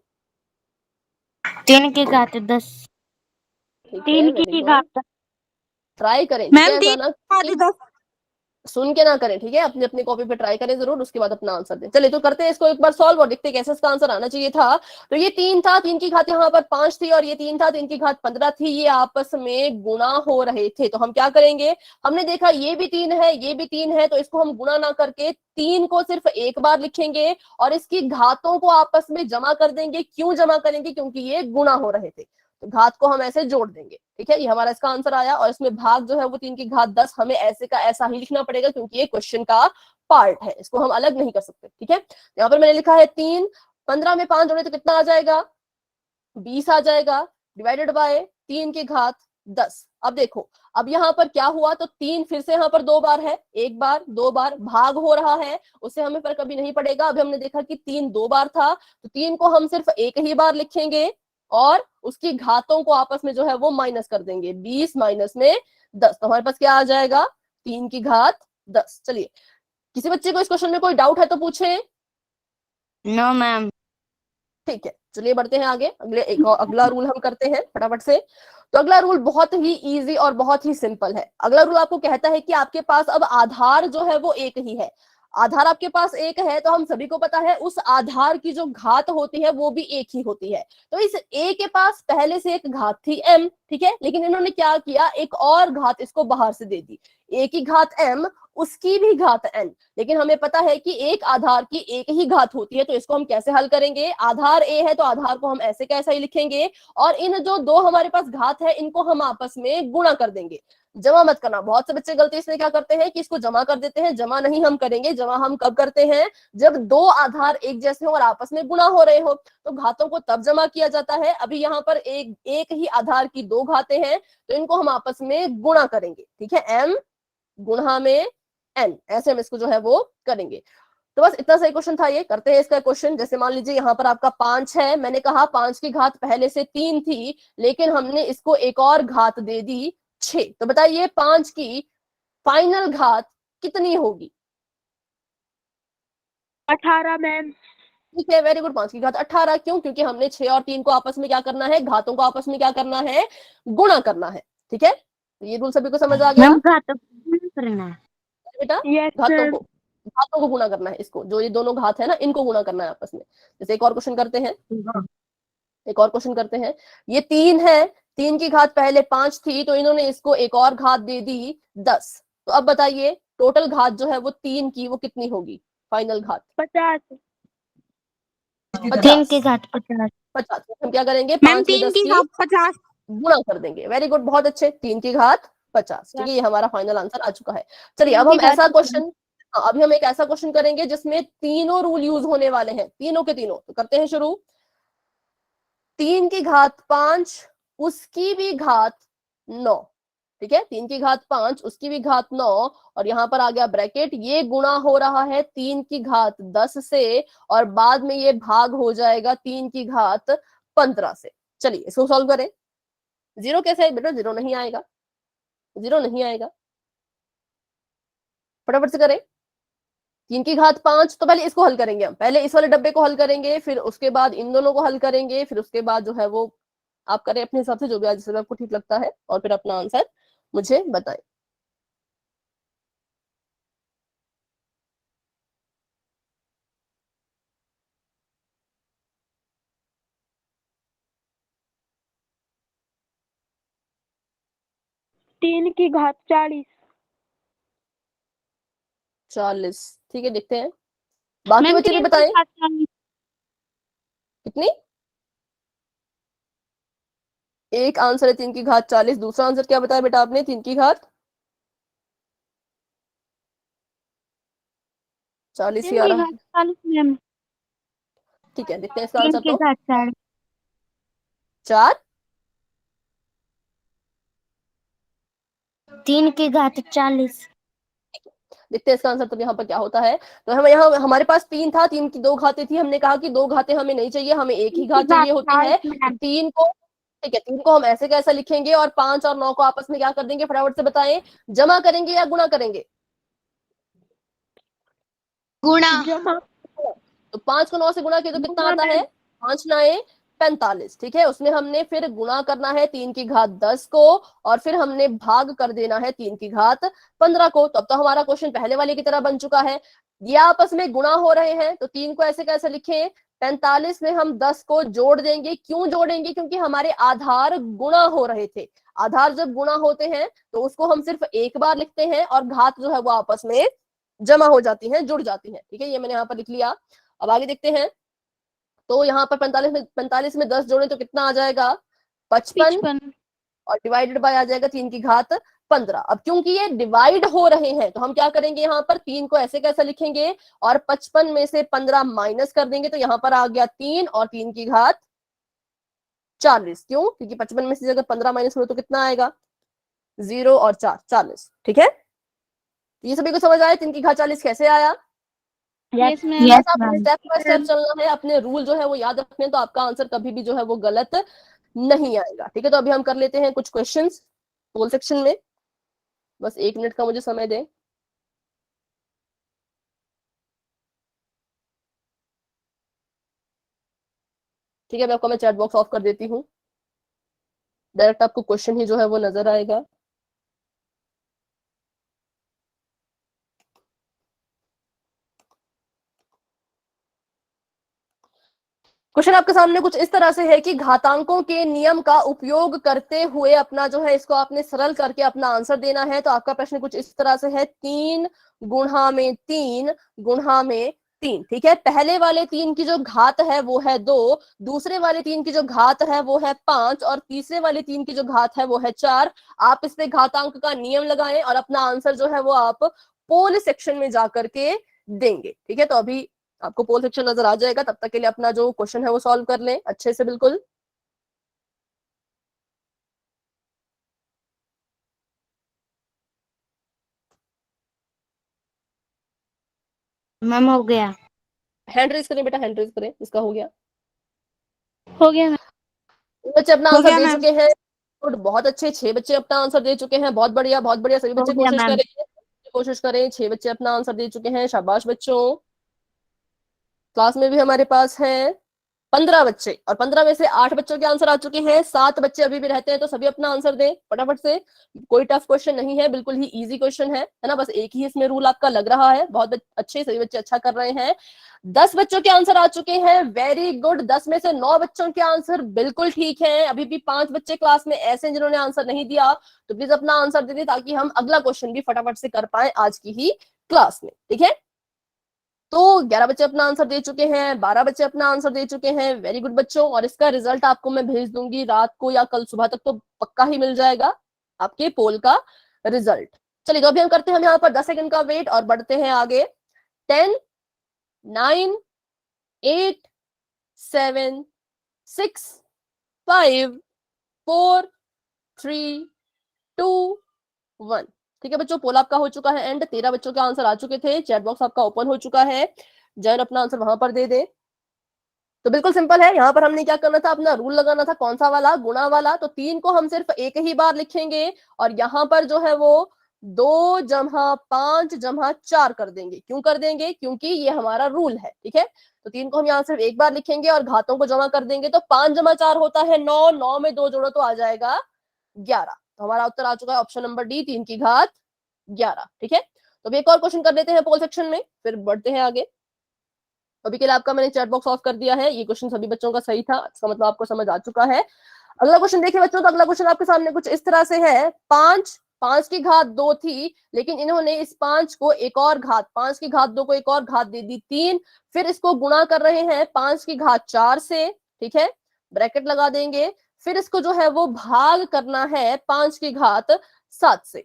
3 की घात 10। ठीक है, 3 वेरी की गुड, घात 10। ट्राई करें। ठीक है, ऐसा ना कि सुन के ना करें, ठीक है, अपनी अपनी कॉपी पे ट्राई करें जरूर, उसके बाद अपना आंसर दें। चलिए तो करते हैं इसको एक बार सॉल्व और देखते हैं कैसे इसका आंसर आना चाहिए था। तो ये 3 था, 3 की घात यहाँ पर 5 थी, और ये 3 था, 3 की घात 15 थी, ये आपस में गुणा हो रहे थे। तो हम क्या करेंगे, हमने देखा ये भी 3 है, ये भी 3 है, तो इसको हम गुणा ना करके 3 को सिर्फ एक बार लिखेंगे और इसकी घातों को आपस में जमा कर देंगे। क्यों जमा करेंगे, क्योंकि ये गुणा हो रहे थे, तो घात को हम ऐसे जोड़ देंगे। ठीक है, ये हमारा इसका आंसर आया। और इसमें भाग जो है वो 3 की घात 10, हमें ऐसे का ऐसा ही लिखना पड़ेगा क्योंकि ये क्वेश्चन का पार्ट है, इसको हम अलग नहीं कर सकते। ठीक है, यहाँ पर मैंने लिखा है 3, 15 में 5 जोड़े तो कितना आ जाएगा, 20 आ जाएगा, डिवाइडेड बाय 3 की घात 10। अब देखो, अब यहाँ पर क्या हुआ, तो 3 फिर से यहाँ पर 2 बार है, 1 बार 2 बार भाग हो रहा है, उससे हमें फर्क अभी नहीं पड़ेगा। अभी हमने देखा कि 3 2 बार था, तो 3 को हम सिर्फ एक ही बार लिखेंगे और उसकी घातों को आपस में जो है वो माइनस कर देंगे। 20 माइनस में 10, तो हमारे पास क्या आ जाएगा, 3 की घात 10। चलिए, किसी बच्चे को इस क्वेश्चन में कोई डाउट है तो पूछे। No ma'am. ठीक है, चलिए बढ़ते हैं आगे। अगला रूल हम करते हैं फटाफट से। तो अगला रूल बहुत ही इजी और बहुत ही सिंपल है। अगला रूल आपको कहता है कि आपके पास अब आधार जो है वो एक ही है। आधार आपके पास एक है, तो हम सभी को पता है उस आधार की जो घात होती है वो भी एक ही होती है। तो इस a के पास पहले से एक घात थी m, ठीक है, लेकिन इन्होंने क्या किया, एक और घात इसको बाहर से दे दी। a की घात m, उसकी भी घात n, लेकिन हमें पता है कि एक आधार की एक ही घात होती है। तो इसको हम कैसे हल करेंगे, आधार a है तो आधार को हम ऐसे कैसा ही लिखेंगे, और इन जो दो हमारे पास घात है इनको हम आपस में गुणा कर देंगे। जमा मत करना, बहुत से बच्चे गलती इसमें क्या करते हैं कि इसको जमा कर देते हैं। जमा नहीं हम करेंगे, जमा हम कब करते हैं, जब दो आधार एक जैसे हो और आपस में गुणा हो रहे हो, तो घातों को तब जमा किया जाता है। अभी यहाँ पर एक ही आधार की दो घातें हैं, तो इनको हम आपस में गुणा करेंगे। ठीक है, m गुणा में n, ऐसे हम इसको जो है वो करेंगे। तो बस इतना सही क्वेश्चन था ये। करते हैं इसका क्वेश्चन। जैसे मान लीजिए यहाँ पर आपका 5 है, मैंने कहा 5 की घात पहले से 3 थी, लेकिन हमने इसको एक और घात दे दी 6। तो बताइए 5 की फाइनल घात कितनी होगी। 18 मैम। ठीक है, वेरी गुड, 5 की घात 18। क्यों, क्योंकि हमने 6 और 3 को आपस में क्या करना है, घातों को आपस में क्या करना है, गुणा करना है। ठीक है, तो ये रूल सभी को समझ आ गया मैम घात करना है। बेटा, यस घातों को गुणा करना है, इसको जो ये दोनों घात है ना इनको गुणा करना है आपस में। जैसे एक और क्वेश्चन करते हैं, ये 3 है, 3 की घात पहले 5 थी, तो इन्होंने इसको एक और घात दे दी 10। तो अब बताइए टोटल घात जो है वो 3 की वो कितनी होगी, फाइनल घात 50। 3 की घात 50। 50। हम क्या करेंगे, मैम 5 में 3 10 की की घात 50। गुणा कर देंगे। वेरी गुड, बहुत अच्छे, 3 की घात 50। ठीक है, ये हमारा फाइनल आंसर आ चुका है। चलिए अब हम ऐसा क्वेश्चन, अभी हम एक ऐसा क्वेश्चन करेंगे जिसमें तीनों रूल यूज होने वाले हैं, तीनों के तीनों। तो करते हैं शुरू। 3 की घात 5, उसकी भी घात 9। ठीक है, 3 की घात 5, उसकी भी घात 9, और यहाँ पर आ गया ब्रैकेट, ये गुणा हो रहा है 3 की घात 10 से, और बाद में ये भाग हो जाएगा 3 की घात 15 से। चलिए इसको सॉल्व करें। जीरो कैसे है बेटा, जीरो नहीं आएगा, जीरो नहीं आएगा, फटाफट से करें। 3 की घात 5, तो पहले इसको हल करेंगे हम, पहले इस वाले डब्बे को हल करेंगे, फिर उसके बाद इन दोनों को हल करेंगे, फिर उसके बाद जो है वो आप करें अपने हिसाब से, जो भी आज जैसे आपको ठीक लगता है, और फिर अपना आंसर मुझे बताएं। तीन की घात 40। 40, ठीक है, देखते हैं बाकी मैम बच्चे भी 3 की बताएं घात 40। कितनी। एक आंसर है 3 की घात 40, दूसरा आंसर क्या बताया बेटा आपने, 3 की घात 40 ही 3 आ की रहा घात है। 40 मैम। ठीक है, देखते हैं इसका 3 आंसर। की तो घात 40। 4, 3 की घात 40। देखते हैं इसका आंसर तब यहाँ पर क्या होता है। तो हम यहाँ, हमारे पास 3 था, 3 की 2 घातें थी, हमने कहा कि 2 घातें हमें नहीं चाहिए, हमें एक ही घात चाहिए होती है। तो 3 को, ठीक है, 3 को हम ऐसे कैसा लिखेंगे, और 5 और 9 को आपस में क्या कर देंगे, फटाफट से बताएं, जमा करेंगे या गुणा करेंगे। गुणा। जमा। तो 5 को 9 से गुणा किया तो कितना गुणा आता मैम। है, 5 9 45, ठीक है। उसमें हमने फिर गुणा करना है 3 की घात 10 को, और फिर हमने भाग कर देना है 3 की घात 15 को। तो अब तो हमारा क्वेश्चन पहले वाले की तरह बन चुका है। ये आपस में गुणा हो रहे हैं, तो 3 को ऐसे कैसे लिखें, 45 में हम 10 को जोड़ देंगे। क्यों जोड़ेंगे, क्योंकि हमारे आधार गुणा हो रहे थे। आधार जब गुणा होते हैं तो उसको हम सिर्फ एक बार लिखते हैं, और घात जो है वो आपस में जमा हो जाती है, जुड़ जाती है, ठीक है। ये मैंने यहाँ पर लिख लिया। अब आगे देखते हैं। तो यहाँ पर 45 में 10 जोड़े तो कितना आ जाएगा, 55, 55। और डिवाइडेड बाय आ जाएगा 3 की घात 15। अब क्योंकि ये डिवाइड हो रहे हैं तो हम क्या करेंगे, यहाँ पर 3 को ऐसे कैसे लिखेंगे, और 55 में से 15 माइनस कर देंगे, तो यहाँ पर आ गया 3 और 3 की घात 40। क्यों, क्योंकि 55 में से अगर 15 माइनस करो तो कितना आएगा, 0 और 4, 40, ठीक है। ये सभी को समझ आया 3 की घात 40 कैसे आया। Yes ma'am. यस आपको मैम। स्टेप बाय स्टेप चलना है, अपने रूल जो है वो याद रखने, तो आपका आंसर कभी भी जो है वो गलत नहीं आएगा, ठीक है। तो अभी हम कर लेते हैं कुछ क्वेश्चंस पोल सेक्शन में। बस 1 मिनट का मुझे समय दें। ठीक है, मैं आपको मैं चैट बॉक्स ऑफ कर देती हूँ, डायरेक्ट आपको क्वेश्चन ही जो है वो नजर आएगा। क्वेश्चन आपके सामने कुछ इस तरह से है कि घातांकों के नियम का उपयोग करते हुए अपना जो है इसको आपने सरल करके अपना आंसर देना है। तो आपका प्रश्न कुछ इस तरह से है, 3 गुणा में 3 गुणा में 3, ठीक है। पहले वाले 3 की जो घात है वो है 2, दूसरे वाले 3 की जो घात है वो है 5, और तीसरे वाले 3 की जो घात है वो है 4। आप इस पे घातांक का नियम लगाएं और अपना आंसर जो है वो आप पोल सेक्शन में जाकर के देंगे, ठीक है। तो अभी आपको पोल सेक्शन नजर आ जाएगा, तब तक के लिए अपना जो क्वेश्चन है वो सॉल्व कर लें अच्छे से, बिल्कुल। मैम हो गया। हैंड रेज करें बेटा, हैंड रेज करें, इसका हो गया। हो गया मैम। बच्चे अपना हो आंसर गया दे मैम। चुके हैं। गुड, बहुत अच्छे, 6 बच्चे अपना आंसर दे चुके हैं, बहुत बढ़िया बहुत बढ़िया। सभी हो बच्चे गया कोशिश मैम। करें, कोशिश करें। 6 बच्चे अपना आंसर दे चुके हैं, शाबाश बच्चों। क्लास में भी हमारे पास है 15 बच्चे, और 15 में से 8 बच्चों के आंसर आ चुके हैं, 7 बच्चे अभी भी रहते हैं। तो सभी अपना आंसर दें फटाफट से। कोई टफ क्वेश्चन नहीं है, बिल्कुल ही इजी क्वेश्चन है ना। बस एक ही इसमें रूल आपका लग रहा है। बहुत अच्छे, सभी बच्चे अच्छा कर रहे हैं। 10 बच्चों के आंसर आ चुके हैं, वेरी गुड। 10 में से 9 बच्चों के आंसर बिल्कुल ठीक है। अभी भी 5 बच्चे क्लास में ऐसे हैं जिन्होंने आंसर नहीं दिया, तो प्लीज अपना आंसर दे दें ताकि हम अगला क्वेश्चन भी फटाफट से कर पाए आज की ही क्लास में, ठीक है। तो 11 बच्चे अपना आंसर दे चुके हैं, 12 बच्चे अपना आंसर दे चुके हैं, वेरी गुड बच्चों। और इसका रिजल्ट आपको मैं भेज दूंगी रात को या कल सुबह तक, तो पक्का ही मिल जाएगा आपके पोल का रिजल्ट। चलिए, तो अभी हम करते हैं, हम यहाँ पर 10 सेकंड का वेट और बढ़ते हैं आगे। 10, 9, 8, 7, 6, 5, 4, 3, 2, 1। ठीक है बच्चों, पोल आपका हो चुका है एंड। 13 बच्चों के आंसर आ चुके थे, चैट बॉक्स आपका ओपन हो चुका है, जैन अपना आंसर वहां पर दे दे। तो बिल्कुल सिंपल है, यहाँ पर हमने क्या करना था, अपना रूल लगाना था। कौन सा वाला, गुणा वाला। तो 3 को हम सिर्फ एक ही बार लिखेंगे, और यहाँ पर जो है वो 2 जमा 5 जमा 4 कर देंगे। क्यों कर देंगे, क्योंकि ये हमारा रूल है, ठीक है। तो 3 को हम यहाँ सिर्फ एक बार लिखेंगे और घातों को जमा कर देंगे। तो 5 जमा 4 होता है 9, 9 में 2 जोड़ो तो आ जाएगा 11। तो हमारा उत्तर आ चुका है ऑप्शन नंबर डी, 3 की घात 11, ठीक है। तो अभी एक और क्वेश्चन कर लेते हैं पोल सेक्शन में, फिर बढ़ते हैं आगे। अभी के लिए आपका मैंने चैट बॉक्स ऑफ कर दिया है। ये क्वेश्चन सभी बच्चों का सही था, इसका मतलब आपको समझ आ चुका है। अगला क्वेश्चन देखिए बच्चों, तो अगला क्वेश्चन आपके सामने कुछ इस तरह से है। 5, 5 की घात 2 थी, लेकिन इन्होंने इस 5 को एक और घात, 5 की घात 2 को एक और घात दे दी 3। फिर इसको गुणा कर रहे हैं 5 की घात 4 से, ठीक है, ब्रैकेट लगा देंगे। फिर इसको जो है वो भाग करना है 5 की घात 7 से।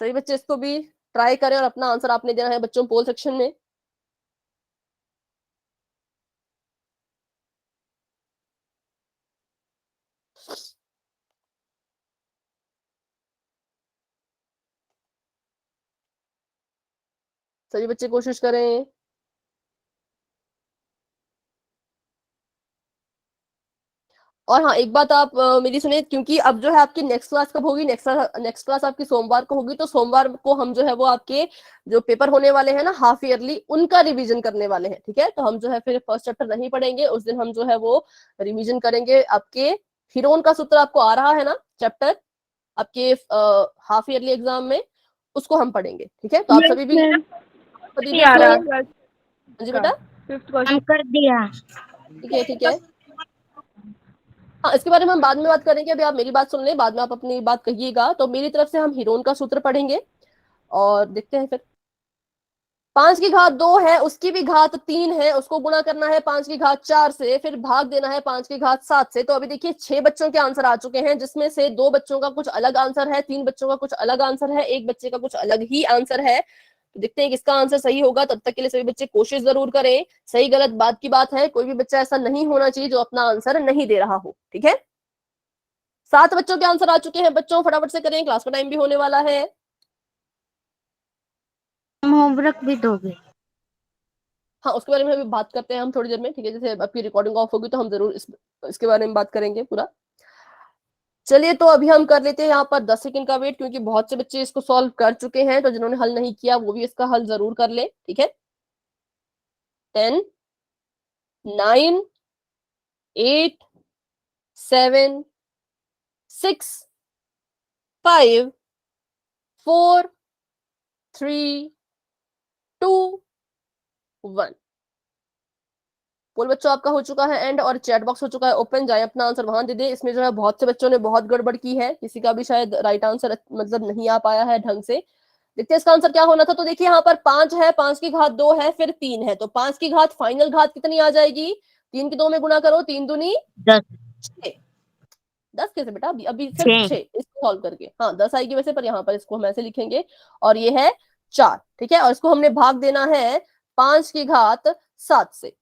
सभी बच्चे इसको भी ट्राई करें और अपना आंसर आपने देना है बच्चों पोल सेक्शन में। सभी बच्चे कोशिश करें। और हाँ, एक बात आप मेरी सुनिए, क्योंकि अब जो है आपकी नेक्स्ट क्लास कब होगी, नेक्स्ट क्लास आपकी सोमवार को होगी, तो सोमवार को हम जो है वो आपके जो पेपर होने वाले हैं ना हाफ ईयरली, उनका रिवीजन करने वाले हैं। ठीक है, तो हम जो है फिर फर्स्ट चैप्टर नहीं पढ़ेंगे उस दिन, हम जो है वो रिवीजन करेंगे। आपके हीरोन का सूत्र आपको आ रहा है ना चैप्टर, आपके हाफ ईयरली एग्जाम में, उसको हम पढ़ेंगे। ठीक है, तो आप सभी भी नहीं आ रहा क्लास जी बेटा, फिफ्थ हम क्वेश्चन। कर दिया। ठीक है ठीक है। हाँ, इसके बारे में हम बाद में बात करेंगे, अभी आप मेरी बात सुन लें, बाद में आप अपनी बात कहिएगा। तो मेरी तरफ से हम हीरोन का सूत्र पढ़ेंगे और देखते हैं फिर। 5 की घात 2 है, उसकी भी घात 3 है, उसको गुणा करना है 5 की घात 4 से, फिर भाग देना है 5 की घात 7 से। तो अभी देखिए 6 बच्चों के आंसर आ चुके हैं, जिसमें से 2 बच्चों का कुछ अलग आंसर है, 3 बच्चों का कुछ अलग आंसर है, एक बच्चे का कुछ अलग ही आंसर है। देखते हैं किसका आंसर सही होगा। तब तक के लिए सभी बच्चे कोशिश जरूर करें। सही गलत बात की बात है, कोई भी बच्चा ऐसा नहीं होना चाहिए जो अपना आंसर नहीं दे रहा हो। ठीक है, 7 बच्चों के आंसर आ चुके हैं। बच्चों फटाफट से करें, क्लास का टाइम भी होने वाला है। हम होमवर्क भी दोगे? हाँ, उसके बारे में अभी बात करते हैं हम थोड़ी देर में। ठीक है, जैसे आपकी रिकॉर्डिंग ऑफ होगी तो हम जरूर इसके बारे में बात करेंगे पूरा। चलिए, तो अभी हम कर लेते हैं यहाँ पर 10 सेकंड का वेट, क्योंकि बहुत से बच्चे इसको सॉल्व कर चुके हैं, तो जिन्होंने हल नहीं किया वो भी इसका हल जरूर कर ले। ठीक है, 10 9 8 7 6 5 4 3 2 1। बोल बच्चों, आपका हो चुका है एंड, और चैट बॉक्स हो चुका है ओपन, जाए अपना आंसर वहां दे दे। इसमें जो है बहुत से बच्चों ने बहुत गड़बड़ की है, किसी का भी शायद राइट आंसर मतलब नहीं आ पाया है ढंग से। देखते हैं इसका आंसर क्या होना था। तो देखिए यहाँ पर 5 है, 5 की घात 2 है, फिर 3 है, तो 5 की घात फाइनल घात कितनी आ जाएगी? 3 की 2 में गुणा करो, 3 दूनी 10। 6। 10 कैसे बेटा, अभी सिर्फ 6। 6 इसको सॉल्व करके। हाँ 10 आएगी वैसे, पर यहाँ पर इसको हम ऐसे लिखेंगे, और ये है 4। ठीक है, और इसको हमने भाग देना है 5 की घात 7 से।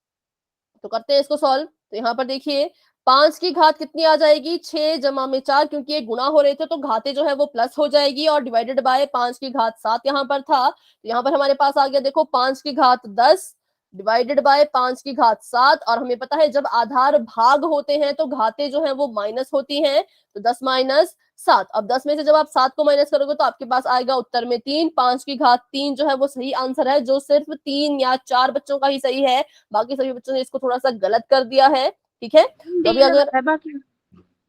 तो करते हैं इसको सॉल्व। तो यहाँ पर देखिए 5 की घात कितनी आ जाएगी? 6 जमा में 4, क्योंकि ये गुणा हो रहे थे तो घातें जो है वो प्लस हो जाएगी, और डिवाइडेड बाय 5 की घात 7 यहाँ पर था। तो यहाँ पर हमारे पास आ गया देखो 5 की घात 10 डिवाइडेड बाय 5 की घात 7। और हमें पता है जब आधार भाग होते हैं तो घातें जो है वो माइनस होती हैं, तो 10 माइनस 7। अब 10 में से जब आप 7 को माइनस करोगे तो आपके पास आएगा उत्तर में 3। 5 की घात 3 जो है वो सही आंसर है, जो सिर्फ 3 या 4 बच्चों का ही सही है, बाकी सभी बच्चों ने इसको थोड़ा सा गलत कर दिया है। ठीक है, तो अभी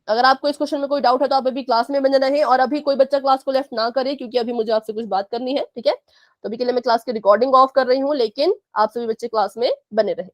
अगर आपको इस क्वेश्चन में कोई डाउट है तो आप अभी क्लास में बने रहें, और अभी कोई बच्चा क्लास को लेफ्ट ना करे, क्योंकि अभी मुझे आपसे कुछ बात करनी है। ठीक है, तो अभी के लिए मैं क्लास की रिकॉर्डिंग ऑफ कर रही हूँ, लेकिन आप सभी बच्चे क्लास में बने रहे।